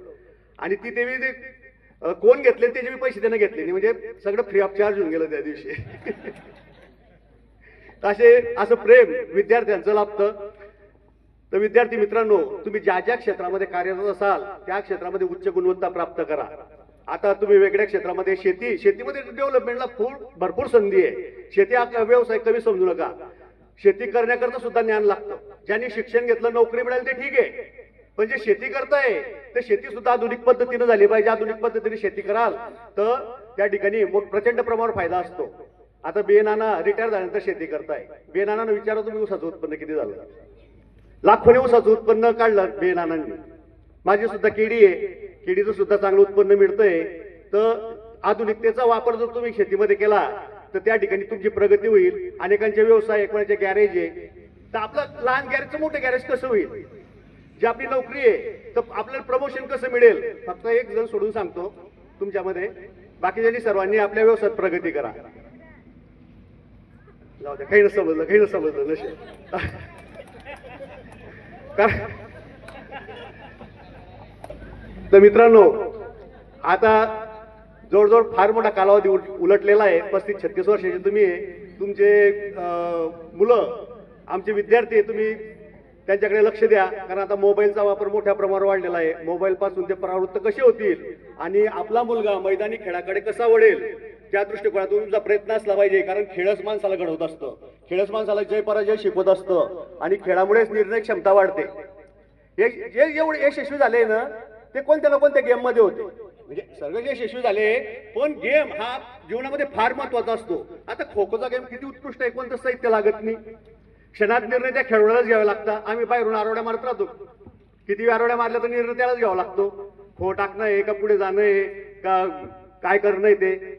आणि तिथे मी ते कोण घेतले त्याचे मी पैसे त्यानं घेतले नाही, म्हणजे सगळं फ्री ऑफ चार्ज होऊन गेलं त्या दिवशी. असं प्रेम विद्यार्थ्यांचं लाभतं. तर विद्यार्थी मित्रांनो, तुम्ही ज्या क्षेत्रामध्ये कार्यरत असाल त्या क्षेत्रामध्ये उच्च गुणवत्ता प्राप्त करा. आता तुम्ही वेगळ्या क्षेत्रामध्ये शेतीमध्ये डेव्हलपमेंटला भरपूर संधी आहे. शेती हा व्यवसाय कमी समजू नका. शेती करण्याकरता सुद्धा ज्ञान लागतं. ज्यांनी शिक्षण घेतलं, नोकरी मिळाली ते ठीक आहे, पण जे शेती करताय तर शेती सुद्धा आधुनिक पद्धतीने झाली पाहिजे. आधुनिक पद्धतीने शेती कराल तर त्या ठिकाणी प्रचंड प्रमाणावर फायदा असतो. आता B.A. नाना रिटायर झाल्यानंतर शेती करताय. B.A. नानांना विचारा तुम्ही ऊसाचं उत्पन्न किती झालं? लाखोने ऊसाचं उत्पन्न काढलं B.A. नानांनी. माझी सुद्धा केळी आहे, केळीचं सुद्धा चांगलं उत्पन्न मिळतंय. तर आधुनिकतेचा वापर जर तुम्ही शेतीमध्ये केला तर त्या ठिकाणी तुमची प्रगती होईल. अनेकांचे व्यवसाय, कोणाचे गॅरेज आहे, तर आपलं लहान गॅरेजचं मोठं गॅरेज कसं होईल? जी आपली नोकरी आहे तर आपल्याला प्रमोशन कसं मिळेल? फक्त एक जण सोडून सांगतो तुमच्यामध्ये, बाकीच्यांनी सर्वांनी आपल्या व्यवसायात प्रगती करा. जाऊ द्या, काही न समजलं नसेल. तर मित्रांनो, आता जवळजवळ फार मोठा कालावधी उलटलेला आहे. 35-36 वर्षाचे तुम्ही, तुमचे मुलं, आमचे विद्यार्थी, तुम्ही त्यांच्याकडे लक्ष द्या, कारण आता मोबाईलचा वापर मोठ्या प्रमाणावर वाढलेला आहे. मोबाईल पासून ते परावृत्त कसे होतील आणि आपला मुलगा मैदानी खेळाकडे कसा वळेल त्या दृष्टिकोनातून तुमचा प्रयत्न असला पाहिजे. कारण खेळच माणसाला घडवत असतं, खेळच माणसाला जय पराजय शिकवत असतं आणि खेळामुळेच निर्णय क्षमता वाढते. हे जे एवढे यशस्वी झाले ना ते कोणत्या ना कोणत्या गेम मध्ये होते, म्हणजे सर्व जे यशस्वी झाले, पण गेम हा जीवनामध्ये फार महत्वाचा असतो. आता खो खोचा गेम किती उत्कृष्ट आहे, कोणतं साहित्य लागत नाही, क्षणात निर्णय त्या खेळाडूलाच घ्यावा लागतात. आम्ही बाहेरून आरोड्या मारत राहतो, किती आरोड्या मारल्या तर निर्णय त्यालाच घ्यावा लागतो. खो टाकणं आहे का पुढे जाणं आहे का काय करणं आहे ते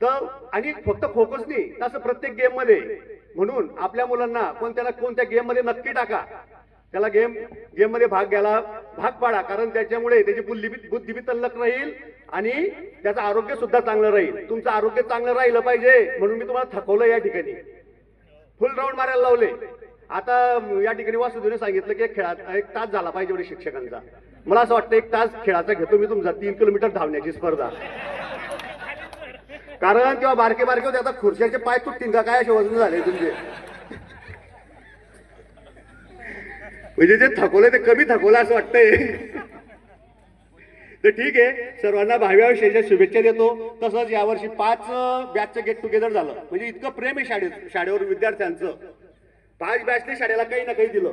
तर, आणि फक्त खो खोच नाही तसं प्रत्येक गेम मध्ये. म्हणून आपल्या मुलांना कोणत्या ना कोणत्या गेम मध्ये नक्की टाका, त्याला गेम मध्ये भाग घ्यायला भाग पाडा, कारण त्याच्यामुळे त्याची बुद्धी तल्लख राहील आणि त्याचं आरोग्य सुद्धा चांगलं राहील. तुमचं आरोग्य चांगलं राहिलं पाहिजे म्हणून मी तुम्हाला थकवलं, या ठिकाणी फुल राऊंड मारायला लावले. आता या ठिकाणी वासुदेवने सांगितलं की खेळात 1 तास झाला पाहिजे एवढे शिक्षकांचा. मला असं वाटतं 1 तास खेळाचा घेतो मी तुमचा 3 किलोमीटर धावण्याची स्पर्धा, कारण तेव्हा बारके होते, आता खुर्च्याचे पाय तुटतील का काय असे वजन झाले तुमचे. म्हणजे जे थकवलंय ते कमी थकवलं असं वाटतंय. तर ठीक आहे, सर्वांना 12व्या वर्षाच्या शुभेच्छा देतो. तसंच यावर्षी 5 बॅचचं गेट टुगेदर झालं, म्हणजे इतकं प्रेम आहे शाळेवर विद्यार्थ्यांचं. 5 बॅचने शाळेला काही ना काही दिलं.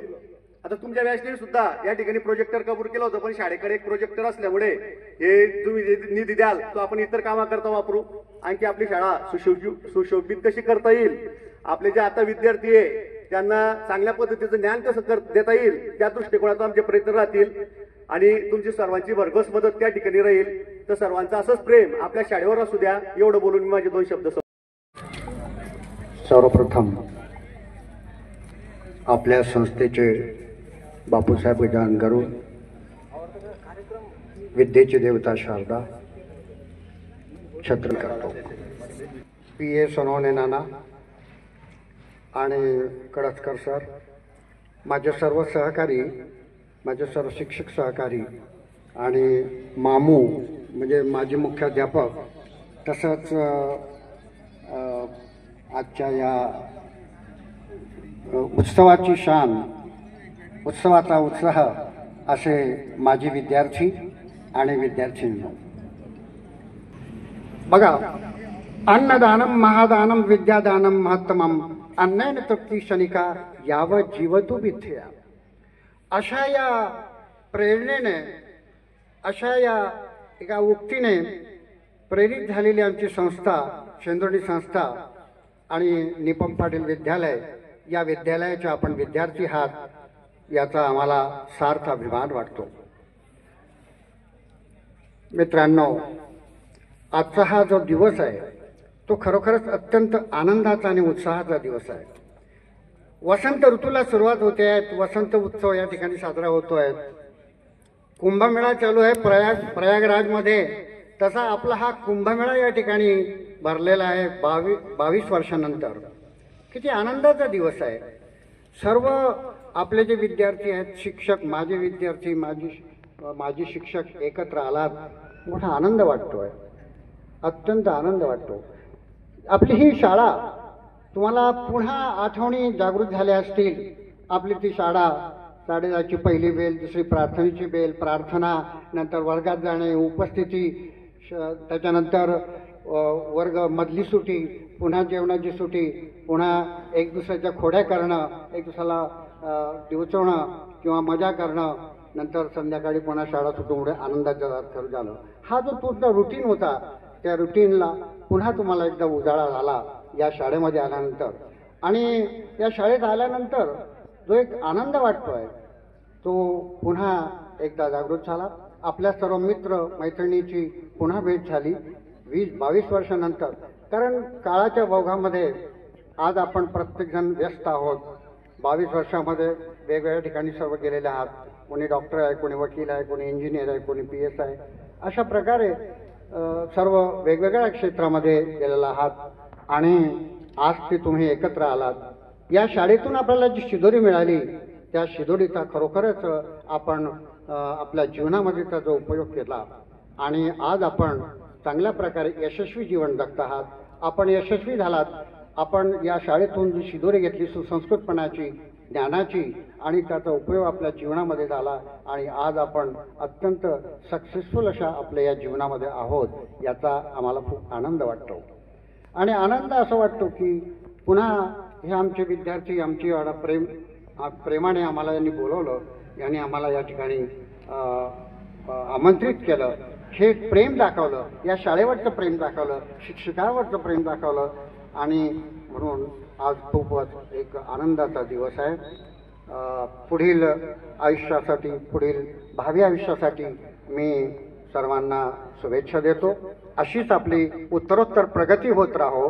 आता तुमच्या बॅचने सुद्धा या ठिकाणी प्रोजेक्टर कबूल केलं होतं, पण शाळेकडे एक प्रोजेक्टर असल्यामुळे हे तुम्ही जे निधी द्याल तो आपण इतर कामाकरता वापरू, आणखी आपली शाळा सुशोभित कशी करता येईल, आपले जे आता विद्यार्थी आहे त्यांना चांगल्या पद्धतीचं ज्ञान कसं देता येईल त्या दृष्टिकोनातून आमचे प्रयत्न राहतील आणि तुमची सर्वांची भरघोस मदत त्या ठिकाणी राहील. तर सर्वांचं असंच प्रेम आपल्या शाळेवर असू द्या. एवढं बोलून मी माझे 2 शब्द. सर्वप्रथम आपल्या संस्थेचे बापूसाहेब गजानन गरुड, विद्येची देवता शारदा, छत्र करतो. PA सोनवणे नाना आणि कडसकर सर, माझे सर्व सहकारी, माझे सर्व शिक्षक सहकारी आणि मामू म्हणजे माझे मुख्याध्यापक, तसंच आजच्या या उत्सवाची शान, उत्सवाचा उत्साह असे माजी विद्यार्थी आणि विद्यार्थिनी. बघा, अन्नदानम महादानम विद्यादानम महत्तमम अन्नैन तृप्ती क्षणिका याव जीवतु विद्या. अशा या प्रेरणेने, अशा या एका उक्तीने प्रेरित झालेली आमची संस्था शेंदुर्णी संस्था आणि निपम पाटील विद्यालय, या विद्यालयाचे आपण विद्यार्थी आहात याचा आम्हाला सार्थ अभिमान वाटतो. मित्रांनो, आजचा हा जो दिवस आहे तो खरोखरच अत्यंत आनंदाचा आणि उत्साहाचा दिवस आहे. वसंत ऋतूला सुरुवात होते आहे, वसंत उत्सव या ठिकाणी साजरा होतो आहे. कुंभमेळा चालू आहे प्रयागराजमध्ये, तसा आपला हा कुंभमेळा या ठिकाणी भरलेला आहे 22 वर्षानंतर. किती आनंदाचा दिवस आहे. सर्व आपले जे विद्यार्थी आहेत, शिक्षक, माझे विद्यार्थी, माजी शिक्षक एकत्र आलात, मोठा आनंद वाटतो आहे, अत्यंत आनंद वाटतो. आपली ही शाळा तुम्हाला पुन्हा आठवणी जागृत झाल्या असतील. आपली ती शाळा, शाळेची पहिली बेल, दुसरी प्रार्थनेची बेल, प्रार्थना, नंतर वर्गात जाणे, उपस्थिती, त्याच्यानंतर वर्ग मधली सुटी, पुन्हा जेवणाची सुटी, पुन्हा एक दुसऱ्याच्या खोड्या करणं, एक दुसऱ्याला डिवचवणं किंवा मजा करणं, नंतर संध्याकाळी पुन्हा शाळा सुटून आनंदाचा थर झालं. हा जो पूर्ण रुटीन होता, त्या रुटीनला पुन्हा तुम्हाला एकदा उजाळा झाला या शाळेमध्ये आल्यानंतर. आणि या शाळेत आल्यानंतर जो एक आनंद वाटतो आहे तो पुन्हा एकदा जागृत झाला. आपल्या सर्व मित्र मैत्रिणीची पुन्हा भेट झाली 20-22 वर्षानंतर. कारण काळाच्या ओघामध्ये आज आपण प्रत्येकजण व्यस्त आहोत. 22 वर्षामध्ये वेगवेगळ्या ठिकाणी सर्व गेलेले आहात. कोणी डॉक्टर आहे, कोणी वकील आहे, कोणी इंजिनियर आहे, कोणी PS आहे. अशा प्रकारे सर्व वेगवेगळ्या क्षेत्रामध्ये गेलेला आहात आणि आज ते तुम्ही एकत्र आलात. या शाळेतून आपल्याला जी शिदोरी मिळाली त्या शिदोरीचा खरोखरच आपण आपल्या जीवनामध्ये त्याचा उपयोग केला आणि आज आपण चांगल्या प्रकारे यशस्वी जीवन जगत आहात. आपण यशस्वी झालात. आपण या शाळेतून जी शिदोरी घेतली सुसंस्कृतपणाची, ज्ञानाची आणि त्याचा उपयोग आपल्या जीवनामध्ये झाला आणि आज आपण अत्यंत सक्सेसफुल अशा आपल्या या जीवनामध्ये आहोत याचा आम्हाला खूप आनंद वाटतो. आणि आनंद असं वाटतो की पुन्हा हे आमचे विद्यार्थी आमची एवढा प्रेमाने आम्हाला यांनी बोलवलं, यांनी आम्हाला या ठिकाणी आमंत्रित केलं, हे प्रेम दाखवलं, या शाळेवरचं प्रेम दाखवलं, शिक्षकावरचं प्रेम दाखवलं आणि म्हणून आज खूपच एक आनंदाचा दिवस आहे. पुढील आयुष्यासाठी, पुढील भावी आयुष्यासाठी मी सर्वांना शुभेच्छा देतो. अशीच आपली उत्तरोत्तर प्रगती होत राहो.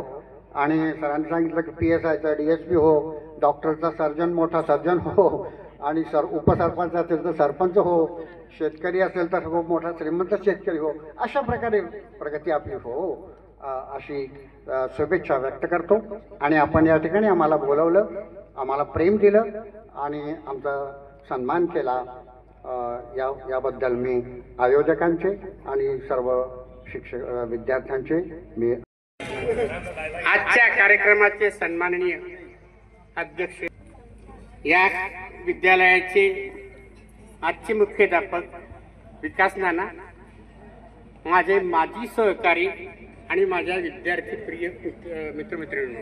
आणि सरांनी सांगितलं की PSIचा DSP हो, डॉक्टरचा सर्जन मोठा सर्जन हो, आणि उपसरपंच असेल तर सरपंच हो, शेतकरी असेल तर खूप मोठा श्रीमंत शेतकरी हो, अशा प्रकारे प्रगती आपली हो अशी शुभेच्छा व्यक्त करतो. आणि आपण या ठिकाणी आम्हाला बोलवलं, आम्हाला प्रेम दिलं आणि आमचा सन्मान केला, याबद्दल मी आयोजकांचे आणि सर्व शिक्षक विद्यार्थ्यांचे मी आजच्या कार्यक्रमाचे सन्माननीय अध्यक्ष, या विद्यालयाचे आजचे मुख्याध्यापक विकास नाना, माझे माजी सहकारी आणि माझ्या विद्यार्थी प्रिय मित्रमैत्रिणींनो,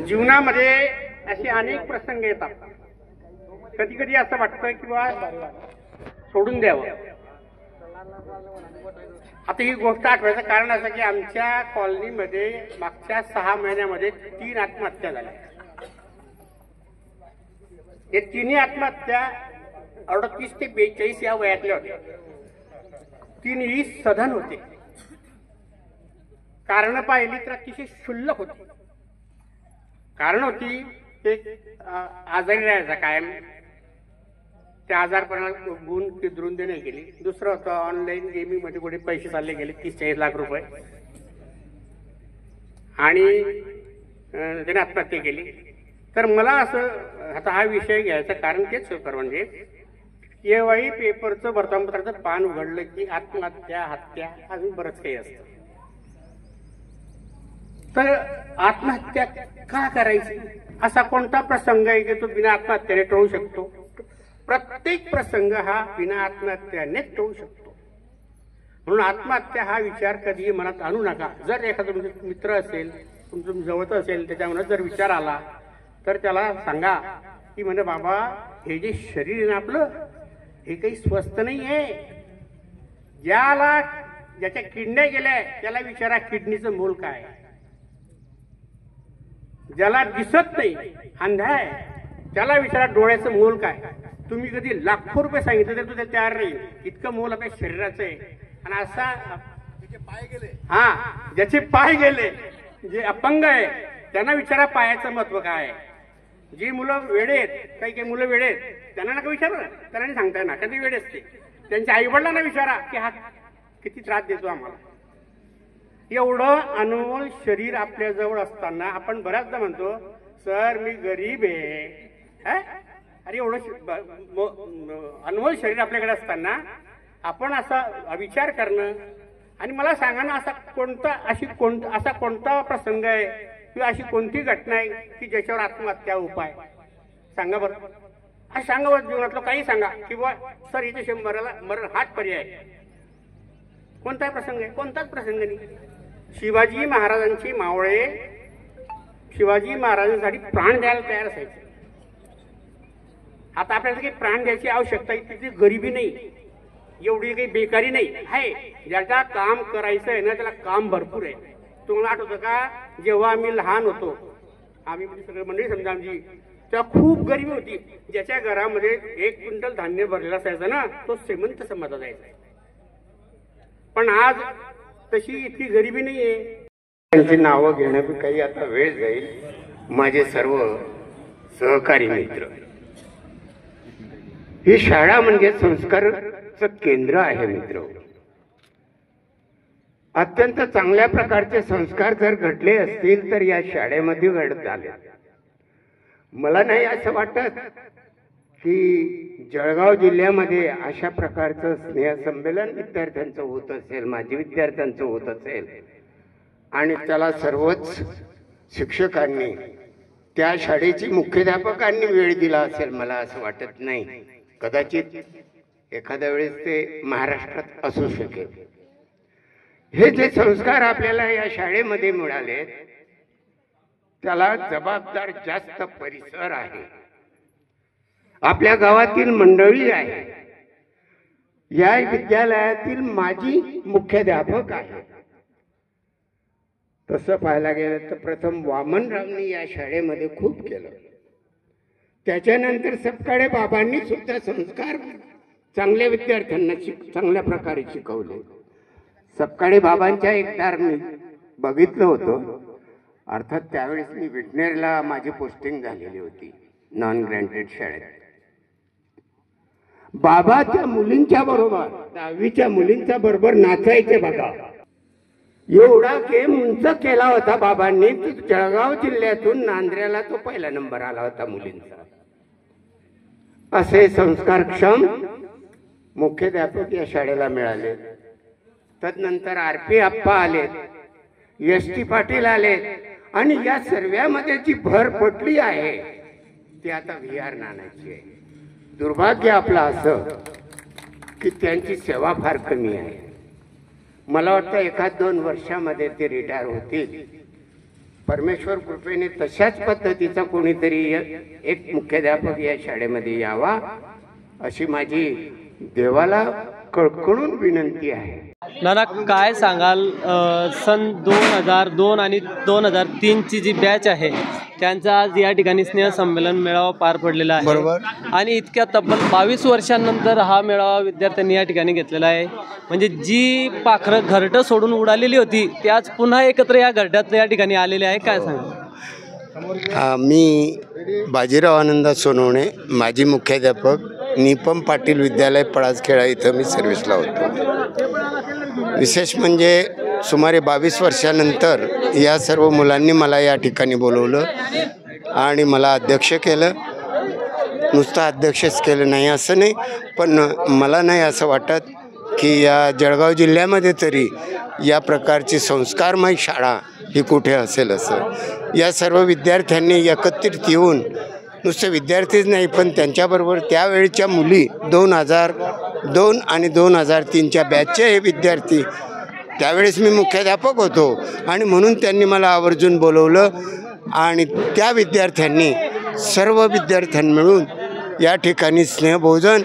जीवनामध्ये असे अनेक प्रसंग येतात. कधी कधी असं वाटतं की बा सोडून द्यावं. आता ही गोष्ट आठवायचं कारण असं की आमच्या कॉलनीमध्ये मागच्या 6 महिन्यामध्ये 3 आत्महत्या झाल्या. हे 3 आत्महत्या 38 ते 42 या वयातल्या होत्या. 3ही सधन होते. कारण पाहिली तर अतिशय क्षुल्लक होती. कारण होती ते आजारी राहायचा कायम, त्या आजारपणाला गुण किदरून देणे गेली. दुसरं होतं ऑनलाईन गेमिंग मध्ये कुठे पैसे चालले गेले 30-40 लाख रुपये आणि त्याने आत्महत्या केली. तर मला असं आता हा विषय घ्यायचं कारण तेच होतं, म्हणजे केव्हाही पेपरचं वर्तमानपत्राचं पान उघडलं की आत्महत्या, हत्या अजून बरंच काही असतं. तर आत्महत्या का करायची, असा कोणता प्रसंग आहे की तो बिना आत्महत्याने टळू शकतो? प्रत्येक प्रसंग हा बिना आत्महत्यानेच टळू शकतो. म्हणून आत्महत्या हा विचार कधीही मनात आणू नका. जर एखादा मित्र असेल, तुमचं जवळचं असेल, त्याच्यामुळे जर विचार आला तर त्याला सांगा की म्हणजे बाबा हे जे शरीर आहे ना आपलं, हे काही स्वस्त नाही आहे. ज्याच्या किडण्या गेल्या त्याला विचारा किडनीचं मोल काय. ज्याला दिसत नाही, अंधा आहे, त्याला विचारा डोळ्याचं मोल काय. तुम्ही कधी लाखो रुपये सांगितले तर तो तयार नाही. इतकं मोल आपल्या शरीराचं आहे. आणि असा ज्याचे पाय गेले, जे अपंग आहे, त्यांना विचारा पायाचं महत्व काय. जी मुलं वेडे आहेत, काही मुलं वेडे आहेत, त्यांना नका विचारा, त्यांना नाही सांगता येणार कधी वेडे असते. त्यांच्या आईवडिलांना विचारा की हा किती त्रास देतो आम्हाला. एवढं अनमोल शरीर आपल्या जवळ असताना आपण बऱ्याचदा म्हणतो सर मी गरीब आहे. अरे एवढं अनमोल शरीर आपल्याकडे असताना आपण असा विचार करणं. आणि मला सांगा ना, असा कोणता प्रसंग आहे किंवा अशी कोणती घटना आहे की ज्याच्यावर आत्महत्या उपाय सांगा बरं. असं सांगा बरं, जीवनातलं काही सांगा किंवा सर इथे मरण हाच पर्याय आहे. कोणता प्रसंग आहे? कोणताच प्रसंग नाही. शिवाजी महाराजांची मावळे शिवाजी महाराजांसाठी प्राण द्यायला तयार असायचे. आता आपल्याला काही प्राण द्यायची आवश्यकता आहे, तिथे गरिबी नाही, एवढी काही बेकारी नाही आहे. ज्याचा काम करायचं आहे ना त्याला काम भरपूर आहे. तुम्हाला आठवतं का, जेव्हा आम्ही लहान होतो, आम्ही सगळे मंडळी समजा आमची, तेव्हा खूप गरिबी होती. ज्याच्या घरामध्ये 1 क्विंटल धान्य भरलेला असायचं ना, तो श्रीमंत समजला जायचा. पण आज तशी इतकी गरिबी नाहीये. त्यांची नावं घेणं काही आता वेळ जाईल. माझे सर्व सहकारी मित्र, ही शाळा म्हणजे संस्काराचं केंद्र आहे मित्र. अत्यंत चांगल्या प्रकारचे संस्कार जर घडले असतील तर या शाळेमध्ये घडत झाले. मला नाही असं वाटत की जळगाव जिल्ह्यामध्ये अशा प्रकारचं स्नेहसंमेलन विद्यार्थ्यांचं होत असेल, माजी विद्यार्थ्यांचं होत असेल आणि त्याला सर्वच शिक्षकांनी त्या शाळेची मुख्याध्यापकांनी वेळ दिला असेल मला असं वाटत नाही. कदाचित एखाद्या वेळेस ते महाराष्ट्रात असू शकेल. हे जे संस्कार आपल्याला या शाळेमध्ये मिळाले त्याला जबाबदार जास्त परिसर आहे, आपल्या गावातील मंडळी आहे, या विद्यालयातील माजी मुख्याध्यापक आहे. तसं पाहायला गेलं तर प्रथम वामनरावनी या शाळेमध्ये खूप केलं. त्याच्यानंतर सपकाळे बाबांनी सुद्धा संस्कार चांगल्या विद्यार्थ्यांना चांगल्या प्रकारे शिकवले. सपकाळे बाबांच्या एकदा मी बघितलं होतं. अर्थात त्यावेळेस मी विटनेरला माझी पोस्टिंग झालेली होती नॉन ग्रँटेड शाळेत. बाबा त्या मुलींच्या बरोबर 10वीच्या मुलींच्या बरोबर नाचायचे बघा. एवढा गेम उंच केला होता बाबांनी. जळगाव जिल्ह्यातून नांद्र्याला तो पहिला नंबर आला होता मुलींचा. असे संस्कारक्षम मुख्याध्यापक या शाळेला मिळाले. तदनंतर RP आप्पा आले, ST पाटील आले आणि या सर्व्यामध्ये जी भर पडली आहे ती आता VR नानाची आहे. दुर्भाग्य आपलं असं की त्यांची सेवा फार कमी आहे. मला वाटतं 1-2 वर्षामध्ये ते रिटायर होतील. परमेश्वर कृपेने तशाच पद्धतीचा कोणीतरी एक मुख्याध्यापक या शाळेमध्ये यावा अशी माझी देवाला कळकळून विनंती आहे. नाना, काय सांगाल सन 2002 आणि 2003ची जी बॅच आहे त्यांचा आज या ठिकाणी स्नेहसंमेलन मेळावा पार पडलेला आहे. बरोबर. आणि इतक्या तब्बल 22 वर्षांनंतर हा मेळावा विद्यार्थ्यांनी या ठिकाणी घेतलेला आहे. म्हणजे जी पाखरं घरटं सोडून उडालेली होती ती आज पुन्हा एकत्र या घरट्यात या ठिकाणी आलेली आहे. काय सांगा? मी बाजीराव आनंद सोनवणे, माजी मुख्याध्यापक, निपम पाटील विद्यालय पळासखेडा इथं मी सर्व्हिसला होतो. विशेष म्हणजे सुमारे 22 वर्षानंतर या सर्व मुलांनी मला या ठिकाणी बोलवलं आणि मला अध्यक्ष केलं. नुसतं अध्यक्षच केलं नाही असं नाही, पण मला नाही असं वाटत की या जळगाव जिल्ह्यामध्ये तरी या प्रकारची संस्कारमय शाळा ही कुठे असेल असं. या सर्व विद्यार्थ्यांनी एकत्रित येऊन नुसते विद्यार्थीच नाही पण त्यांच्याबरोबर त्यावेळच्या मुली 2002 आणि 2003च्या बॅचचे हे विद्यार्थी. त्यावेळेस मी मुख्याध्यापक होतो आणि म्हणून त्यांनी मला आवर्जून बोलवलं आणि त्या विद्यार्थ्यांनी सर्व विद्यार्थ्यांनी मिळून या ठिकाणी स्नेहभोजन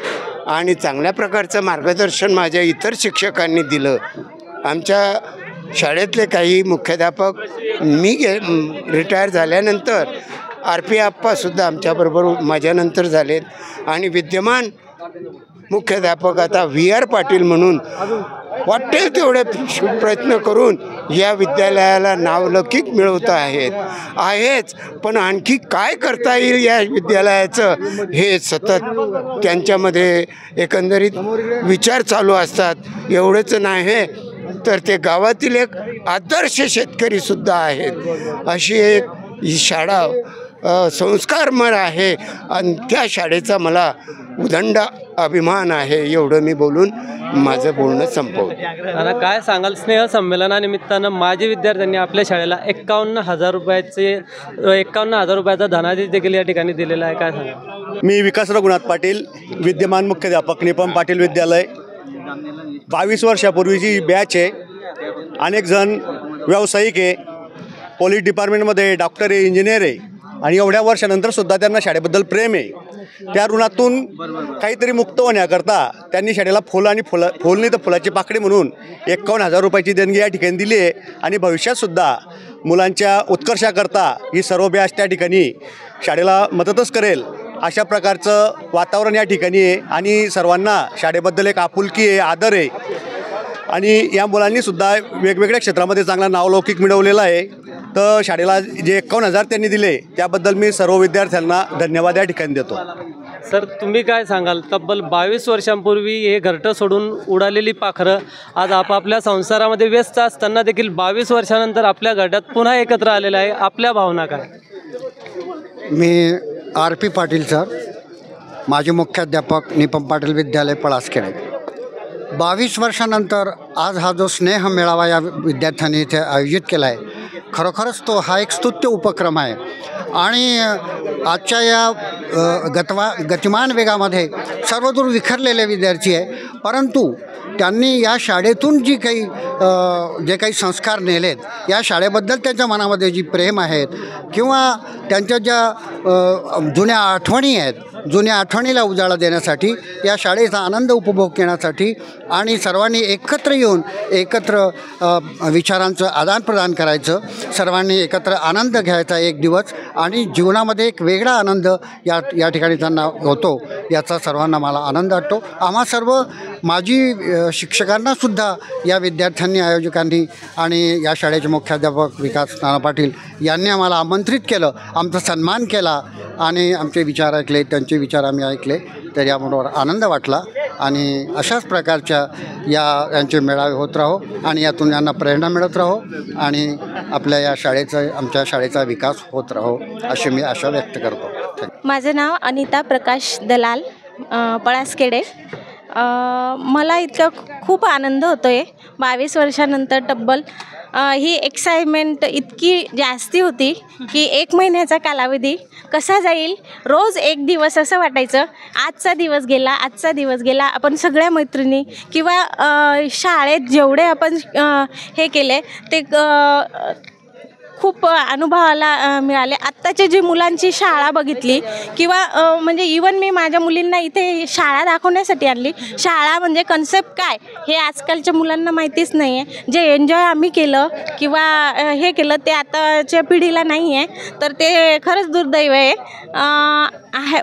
आणि चांगल्या प्रकारचं मार्गदर्शन माझ्या इतर शिक्षकांनी दिलं. आमच्या शाळेतले काही मुख्याध्यापक मी रिटायर झाल्यानंतर RP आप्पासुद्धा आमच्याबरोबर माझ्यानंतर झालेत आणि विद्यमान मुख्याध्यापक आता VR पाटील म्हणून वाटेल तेवढे प्रयत्न करून या विद्यालयाला नावलौकिक मिळवत आहेच. पण आणखी काय करता येईल या विद्यालयाचं हे सतत त्यांच्यामध्ये एकंदरीत विचार चालू असतात. एवढंच नाही तर ते गावातील एक आदर्श शेतकरीसुद्धा आहेत. अशी एक ही शाळा संस्कारमय आहे आणि त्या शाळेचा मला उदंड अभिमान आहे. एवढं मी बोलून माझं बोलणं संपवतो. आता काय सांगाल, स्नेहसंमेलनानिमित्तानं माजी विद्यार्थ्यांनी आपल्या शाळेला 51,000 रुपयाचा धनादेश देखील या ठिकाणी दिलेला आहे. काय सांगा? मी विकास रघुनाथ पाटील, विद्यमान मुख्याध्यापक, निपम पाटील विद्यालय. 22 वर्षापूर्वीची बॅच आहे. अनेक जण व्यावसायिक आहे, पोलीस डिपार्टमेंटमध्ये डॉक्टर आहे, इंजिनियर आहे आणि एवढ्या वर्षानंतर सुद्धा त्यांना शाळेबद्दल प्रेम आहे. त्या ऋणातून काहीतरी मुक्त होण्याकरता त्यांनी शाळेला फुल नाही तर फुलाची पाकळी म्हणून 51,000 रुपयाची देणगी या ठिकाणी दिली आहे. आणि भविष्यातसुद्धा मुलांच्या उत्कर्षाकरता ही सर्व बॅच त्या ठिकाणी शाळेला मदतच करेल अशा प्रकारचं वातावरण या ठिकाणी आहे. आणि सर्वांना शाळेबद्दल एक आपुलकी आहे, आदर आहे. आणि या मुलांनीसुद्धा वेगवेगळ्या क्षेत्रामध्ये चांगला नावलौकिक मिळवलेला आहे. तर शाळेला जे 51,000 त्यांनी दिले त्याबद्दल मी सर्व विद्यार्थ्यांना धन्यवाद या ठिकाणी देतो. सर, तुम्ही काय सांगाल? तब्बल 22 वर्षांपूर्वी हे घरटं सोडून उडालेली पाखरं आज आपापल्या संसारामध्ये व्यस्त असताना देखील 22 वर्षानंतर आपल्या घरट्यात पुन्हा एकत्र आलेलं आहे. आपल्या भावना काय? मी RP पाटील सर, माजी मुख्याध्यापक, निपम पाटील विद्यालय पळासखेडा. 22 वर्षानंतर आज हा जो स्नेह मेळावा या विद्यार्थ्यांनी इथे आयोजित केला आहे, खरोखरच तो हा एक स्तुत्य उपक्रम आहे. आणि आजच्या या गतिमान वेगामध्ये सर्वदूर विखरलेले विद्यार्थी आहे, परंतु त्यांनी या शाळेतून जे काही संस्कार नेलेत, या शाळेबद्दल त्यांच्या मनामध्ये जी प्रेम आहेत किंवा त्यांच्या ज्या जुन्या आठवणी आहेत, जुन्या आठवणीला उजाळा देण्यासाठी, या शाळेचा आनंद उपभोग घेण्यासाठी आणि सर्वांनी एकत्र येऊन एकत्र विचारांचं आदानप्रदान करायचं, सर्वांनी एकत्र आनंद घ्यायचा एक दिवस आणि जीवनामध्ये एक वेगळा आनंद या ठिकाणी त्यांना होतो, याचा सर्वांना मला आनंद वाटतो. आम्हा सर्व माजी शिक्षकांनासुद्धा या विद्यार्थ्यांनी, आयोजकांनी आणि या शाळेचे मुख्याध्यापक विकास नाना पाटील यांनी आम्हाला आमंत्रित केलं, आमचा सन्मान केला आणि आमचे विचार ऐकले, त्यांचे विचार आम्ही ऐकले, तर याबरोबर आनंद वाटला. आणि अशाच प्रकारच्या यांचे मेळावे होत राहो आणि यातून यांना प्रेरणा मिळत राहो आणि आपल्या या आमच्या शाळेचा विकास होत राहो, अशी मी आशा व्यक्त करतो. माझं नाव अनिता प्रकाश दलाल, पळासखेडे. मला इतका खूप आनंद होतो आहे. 22 वर्षानंतर तब्बल ही एक्साइटमेंट इतकी जास्ती होती की 1 महिन्याचा कालावधी कसा जाईल, रोज एक दिवस असं वाटायचं. आजचा दिवस गेला. आपण सगळ्या मैत्रिणी किंवा शाळेत जेवढे आपण हे केले ते खूप अनुभवाला मिळाले. आत्ताचे जे मुलांची शाळा बघितली किंवा म्हणजे इवन मी माझ्या मुलींना इथे शाळा दाखवण्यासाठी आणली. शाळा म्हणजे कन्सेप्ट काय हे आजकालच्या मुलांना माहितीच नाही आहे. जे एन्जॉय आम्ही केलं किंवा हे केलं ते आताच्या पिढीला नाही आहे, तर ते खरंच दुर्दैव आहे.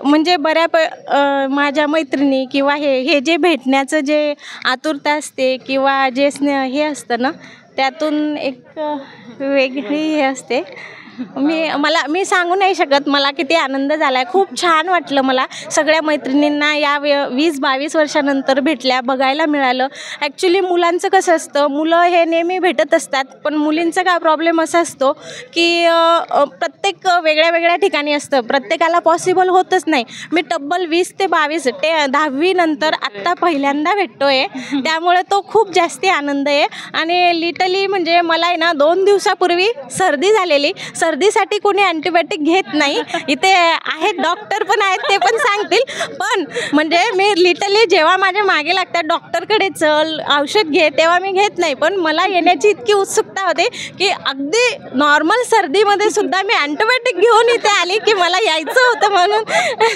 म्हणजे माझ्या मैत्रिणी किंवा हे जे भेटण्याचं जे आतुरता असते किंवा जे हे असतं ना, त्यातून एक वेगळी हे असते. मी सांगू नाही शकत मला किती आनंद झाला आहे. खूप छान वाटलं मला. सगळ्या मैत्रिणींना या 20-22 वर्षानंतर बघायला मिळालं. ॲक्च्युली मुलांचं कसं असतं, मुलं हे नेहमी भेटत असतात, पण मुलींचा काय प्रॉब्लेम असा असतो की प्रत्येक वेगळ्या ठिकाणी असतं, प्रत्येकाला पॉसिबल होतच नाही. मी तब्बल 20 ते 22 ते 10वी नंतर आत्ता पहिल्यांदा भेटतो आहे, त्यामुळे तो खूप जास्ती आनंद आहे. आणि लिटली म्हणजे मला आहे ना 2 दिवसापूर्वी सर्दी झालेली. सर्दीसाठी कोणी अँटीबायोटिक घेत नाही. इथे आहेत डॉक्टर पण आहेत, ते पण सांगतील. पण म्हणजे मी लिटरली जेव्हा माझ्या मागे लागतात डॉक्टरकडे चल औषध घे, तेव्हा मी घेत नाही. पण मला येण्याची इतकी उत्सुकता होते की अगदी नॉर्मल सर्दीमध्ये सुद्धा मी अँटीबायोटिक घेऊन इथे आली की मला यायचं होतं म्हणून.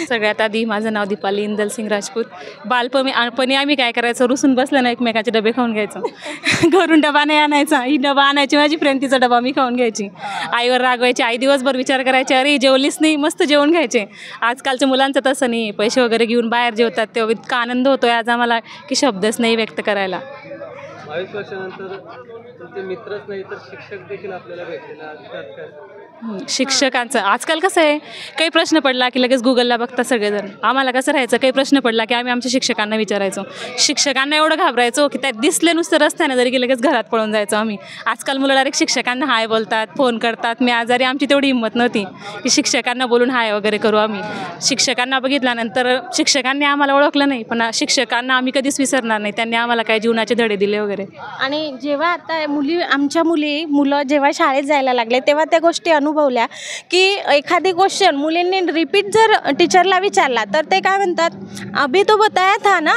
सगळ्यात आधी माझं नाव दीपाली इंदल सिंग राजपूत. बालपणी आम्ही काय करायचं, रुसून बसलं ना एकमेकाचे डबे खाऊन घ्यायचं. घरून डबा नाही आणायचा, ही डबा आणायची माझी फ्रेंड, तिचा डबा मी खाऊन घ्यायची. आईवर रागवायची, आई दिवसभर विचार करायचे, अरे जेवलीच नाही, मस्त जेवण घ्यायचे. आजकालच्या मुलांचं तसं नाही, पैसे वगैरे घेऊन बाहेर जेवतात, तेव्हा इतका आनंद होतो आज आम्हाला की शब्दच नाही व्यक्त करायला. 22 वर्षानंतर तुमचे मित्रच नाही तर शिक्षक देखील आपल्याला भेटले. शिक्षकांचं आजकाल कसं आहे, काही प्रश्न पडला की लगेच गुगलला बघतात सगळेजण. आम्हाला कसं राहायचं, काही प्रश्न पडला की आम्ही आमच्या शिक्षकांना विचारायचो. शिक्षकांना एवढं घाबरायचो की त्यात दिसले नुसतं रस्त्याने जरी की लगेच घरात पळून जायचो आम्ही. आजकाल मुलं डायरेक्ट शिक्षकांना हाय बोलतात, फोन करतात. मी आजारी, आमची तेवढी हिंमत नव्हती की शिक्षकांना बोलून हाय वगैरे करू आम्ही. शिक्षकांना बघितल्यानंतर शिक्षकांनी आम्हाला ओळखलं नाही, पण शिक्षकांना आम्ही कधीच विसरणार नाही. त्यांनी आम्हाला काही जीवनाचे धडे दिले वगैरे. आणि जेव्हा आता आमच्या मुलं जेव्हा शाळेत जायला लागले तेव्हा त्या गोष्टी अनुभवल्या की एखादी क्वेश्चन मुलींनी रिपीट जर टीचरला विचारला तर ते काय म्हणतात, अभी तो बताया था ना,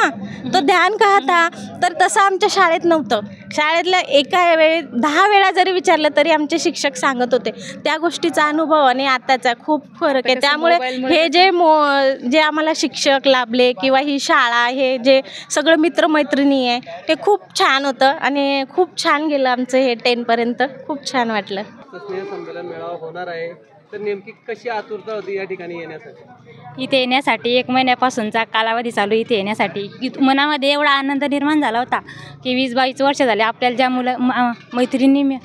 तो ध्यान कहा था. तर तसं आमच्या शाळेत नव्हतं. शाळेतल्या एका वेळी 10 वेळा जरी विचारलं तरी आमचे शिक्षक सांगत होते. त्या गोष्टीचा अनुभव आणि आताचा खूप फरक आहे. त्यामुळे हे जे आम्हाला शिक्षक लाभले किंवा ही शाळा, हे जे सगळं मित्रमैत्रिणी आहे, ते खूप छान होतं आणि खूप छान गेलं आमचं हे 10 पर्यंत. खूप छान वाटलं. संमेलन मेळावा होणार आहे, तर नेमकी कशी आतुरता होती या ठिकाणी येण्यासाठी? इथे येण्यासाठी 1 महिन्यापासूनचा कालावधी चालू. इथे येण्यासाठी मनामध्ये एवढा आनंद निर्माण झाला होता की 20-22 वर्ष झाले आपल्याला ज्या मैत्रिणी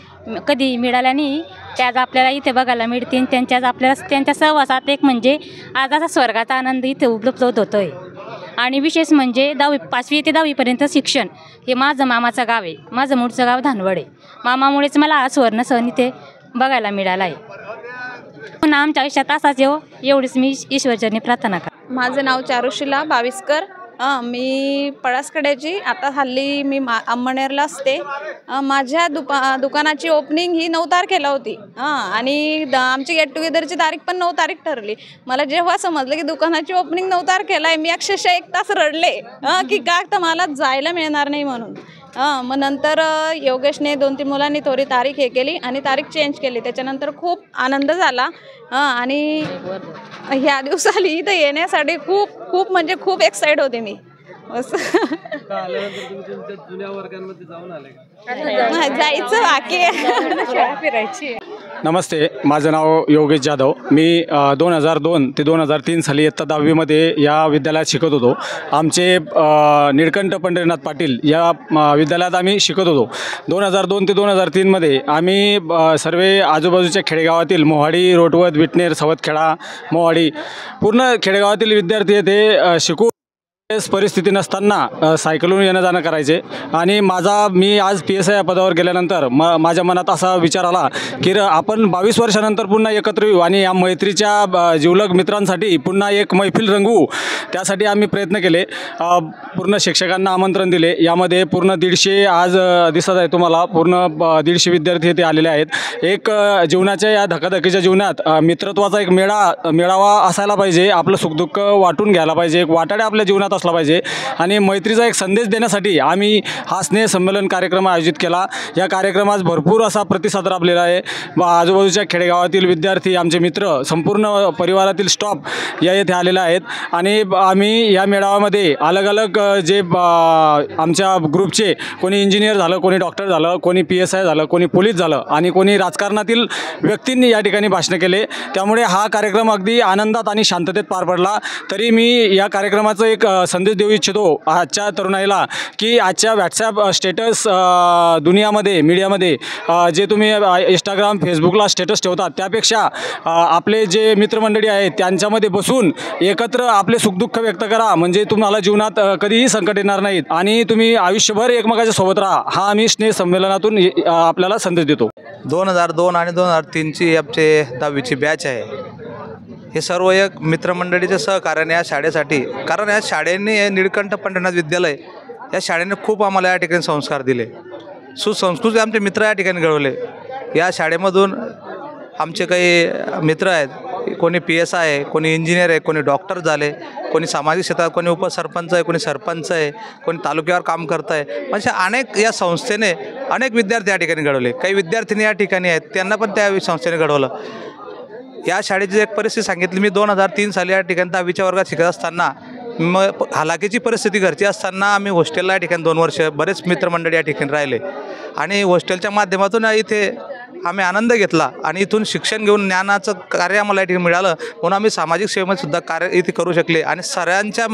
कधी मिळाल्या नाही त्याच आपल्याला इथे बघायला मिळतील. त्यांच्या सहवासात एक म्हणजे आज असा स्वर्गाचा आनंद इथे उपलब्ध होतो आहे. आणि विशेष म्हणजे 5वी ते 10वीपर्यंत शिक्षण हे माझं मामाचं गाव आहे. माझं मूळचं गाव धानवड आहे. मामामुळेच मला हा सुवर्ण सण इथे बघायला मिळाला आहे. पुन्हा आमच्या आयुष्यात असाच एवढीच मी ईश्वरचरणी प्रार्थना करते. माझं नाव चारुशिला बाविस्कर, मी पळासकड्याची, आता हल्ली मी अंमळनेरला असते. माझ्या दुकानाची ओपनिंग ही 9 तारखेला होती आणि आमची गेट टुगेदरची तारीख पण 9 तारीख ठरली. मला जेव्हा समजलं की दुकानाची ओपनिंग 9 तारखेला आहे, मी अक्षरशः 1 तास रडले की का तर मला जायला मिळणार नाही म्हणून. मग नंतर योगेशने 2-3 मुलांनी थोडी तारीख हे केली आणि तारीख चेंज केली. त्याच्यानंतर खूप आनंद झाला आणि ह्या दिवसाला इथं येण्यासाठी खूप म्हणजे खूप एक्साइट होते मी. जायचं बाकी फिरायची. नमस्ते, माझं नाव योगेश जाधव. मी 2002 ते 2003 साली इयत्ता 10वीमध्ये या विद्यालयात शिकत होतो. आमचे निळकंठ पंढरीनाथ पाटील या विद्यालयात आम्ही शिकत होतो. 2002 ते 2003मध्ये आम्ही सर्व आजूबाजूच्या खेडेगावातील मोहाडी, रोटवत, विटनेर, सवतखेडा, मोहाडी पूर्ण खेडेगावातील विद्यार्थी येथे शिकू परिस्थिती नसताना सायकलून येणं जाणं करायचे. आणि मी आज PSI या पदावर गेल्यानंतर माझ्या मनात असा विचार आला की आपण 22 वर्षानंतर पुन्हा एकत्र येऊ आणि या मैत्रीच्या जिवलग मित्रांसाठी पुन्हा एक मैफिल रंगवू. त्यासाठी आम्ही प्रयत्न केले. पूर्ण शिक्षकांना आमंत्रण दिले. यामध्ये पूर्ण 150 आज दिसत आहे तुम्हाला, पूर्ण 150 विद्यार्थी इथे आलेले आहेत. एक जीवनाच्या या धकाधकीच्या जीवनात मित्रत्वाचा एक मेळावा असायला पाहिजे. आपलं सुखदुःख वाटून घ्यायला पाहिजे. एक वाटाडे आपल्या जीवनात असला पाहिजे आणि मैत्रीचा एक संदेश देण्यासाठी आम्ही हा स्नेह संमेलन कार्यक्रम आयोजित केला. या कार्यक्रमात भरपूर असा प्रतिसाद लाभलेला आहे. आजूबाजूच्या खेडेगावातील विद्यार्थी, आमचे मित्र, संपूर्ण परिवारातील स्टॉप या येथे आलेला आहेत. आणि आम्ही या मेळाव्यामध्ये अलग अलग जे आमच्या ग्रुपचे कोणी इंजिनियर झालं, कोणी डॉक्टर झालं, कोणी PSI झालं, कोणी पोलीस झालं आणि कोणी राजकारणातील व्यक्तींनी या ठिकाणी भाषणं केले. त्यामुळे हा कार्यक्रम अगदी आनंदात आणि शांततेत पार पडला. तरी मी या कार्यक्रमाचं एक संदेश देऊ इच्छितो आजच्या तरुणाईला की आजच्या व्हॉट्सॲप स्टेटस दुनियामध्ये, मीडियामध्ये जे तुम्ही इंस्टाग्राम, फेसबुकला स्टेटस ठेवतात त्यापेक्षा आपले जे मित्रमंडळी आहेत त्यांच्यामध्ये बसून एकत्र आपले सुखदुःख व्यक्त करा. म्हणजे तुम्हाला जीवनात कधीही संकट येणार नाहीत आणि तुम्ही आयुष्यभर एकमेकाच्या सोबत राहा. हा आम्ही स्नेह संमेलनातून आपल्याला संदेश देतो. 2002 आणि 2003ची आमचे 10वीची बॅच आहे. हे सर्व एक मित्रमंडळीचे सहकार्याने या शाळेसाठी, कारण या शाळेने निळकंठ पंढरीनाथ विद्यालय या शाळेने खूप आम्हाला या ठिकाणी संस्कार दिले. सुसंस्कृत आमचे मित्र या ठिकाणी घडवले. या शाळेमधून आमचे काही मित्र आहेत, कोणी PSI आहे, कोणी इंजिनियर आहे, कोणी डॉक्टर झाले, कोणी सामाजिक क्षेत्रात, कोणी उपसरपंच आहे, कोणी सरपंच आहे, कोणी तालुक्यावर काम करत आहे. म्हणजे अनेक या संस्थेने अनेक विद्यार्थी या ठिकाणी घडवले. काही विद्यार्थिनी या ठिकाणी आहेत, त्यांना पण त्या संस्थेने घडवलं. या शाळेची एक परिस्थिती सांगितली. मी 2003 साली या ठिकाणी 10वीच्या वर्गात शिकत असताना मग हालाकीची परिस्थिती घरची असताना आम्ही हॉस्टेलला या ठिकाणी 2 वर्ष बरेच मित्रमंडळी या ठिकाणी राहिले आणि हॉस्टेलच्या माध्यमातून इथे आम्ही आनंद घेतला आणि इथून शिक्षण घेऊन ज्ञानाचं कार्य आम्हाला या ठिकाणी मिळालं. म्हणून आम्ही सामाजिक सेवेमध्ये सुद्धा कार्य इथे करू शकले आणि सर्वांच्या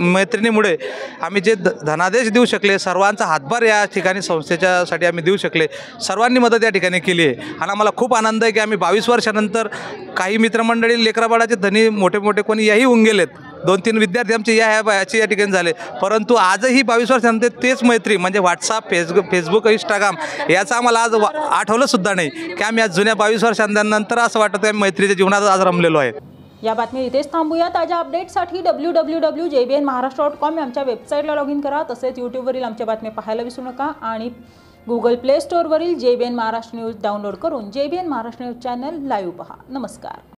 मैत्रिणीमुळे आम्ही जे धनादेश देऊ शकले, सर्वांचा हातभार या ठिकाणी संस्थेच्यासाठी आम्ही देऊ शकले. सर्वांनी मदत या ठिकाणी केली आहे आणि आम्हाला खूप आनंद आहे की आम्ही 22 वर्षानंतर काही मित्रमंडळी लेकराबाळाचे धनी मोठे मोठे कोणी याही होऊन गेलेत. 2-3 विद्यार्थी आमचे या ठिकाणी झाले, परंतु आजही 22 वर्षानंतर तेच मैत्री म्हणजे व्हॉट्सअप, फेसबुक, इंस्टाग्राम याचं आम्हाला आज आठवलं सुद्धा नाही की आम्ही आज जुन्या 22 वर्षांनंतर असं वाटतं आहे मैत्रीच्या जीवनात आज रमलेलो आहे. या बातमी इथेच थांबूया. ताज्या अपडेटसाठी www.jbnmaharashtra.com आमच्या वेबसाईटला लॉग इन करा. तसेच यूट्यूबवरील आमच्या बातम्या पाहायला विसरू नका आणि गुगल प्ले स्टोअरवरील JBN महाराष्ट्र न्यूज डाउनलोड करून JBN Maharashtra news channel live पहा. नमस्कार.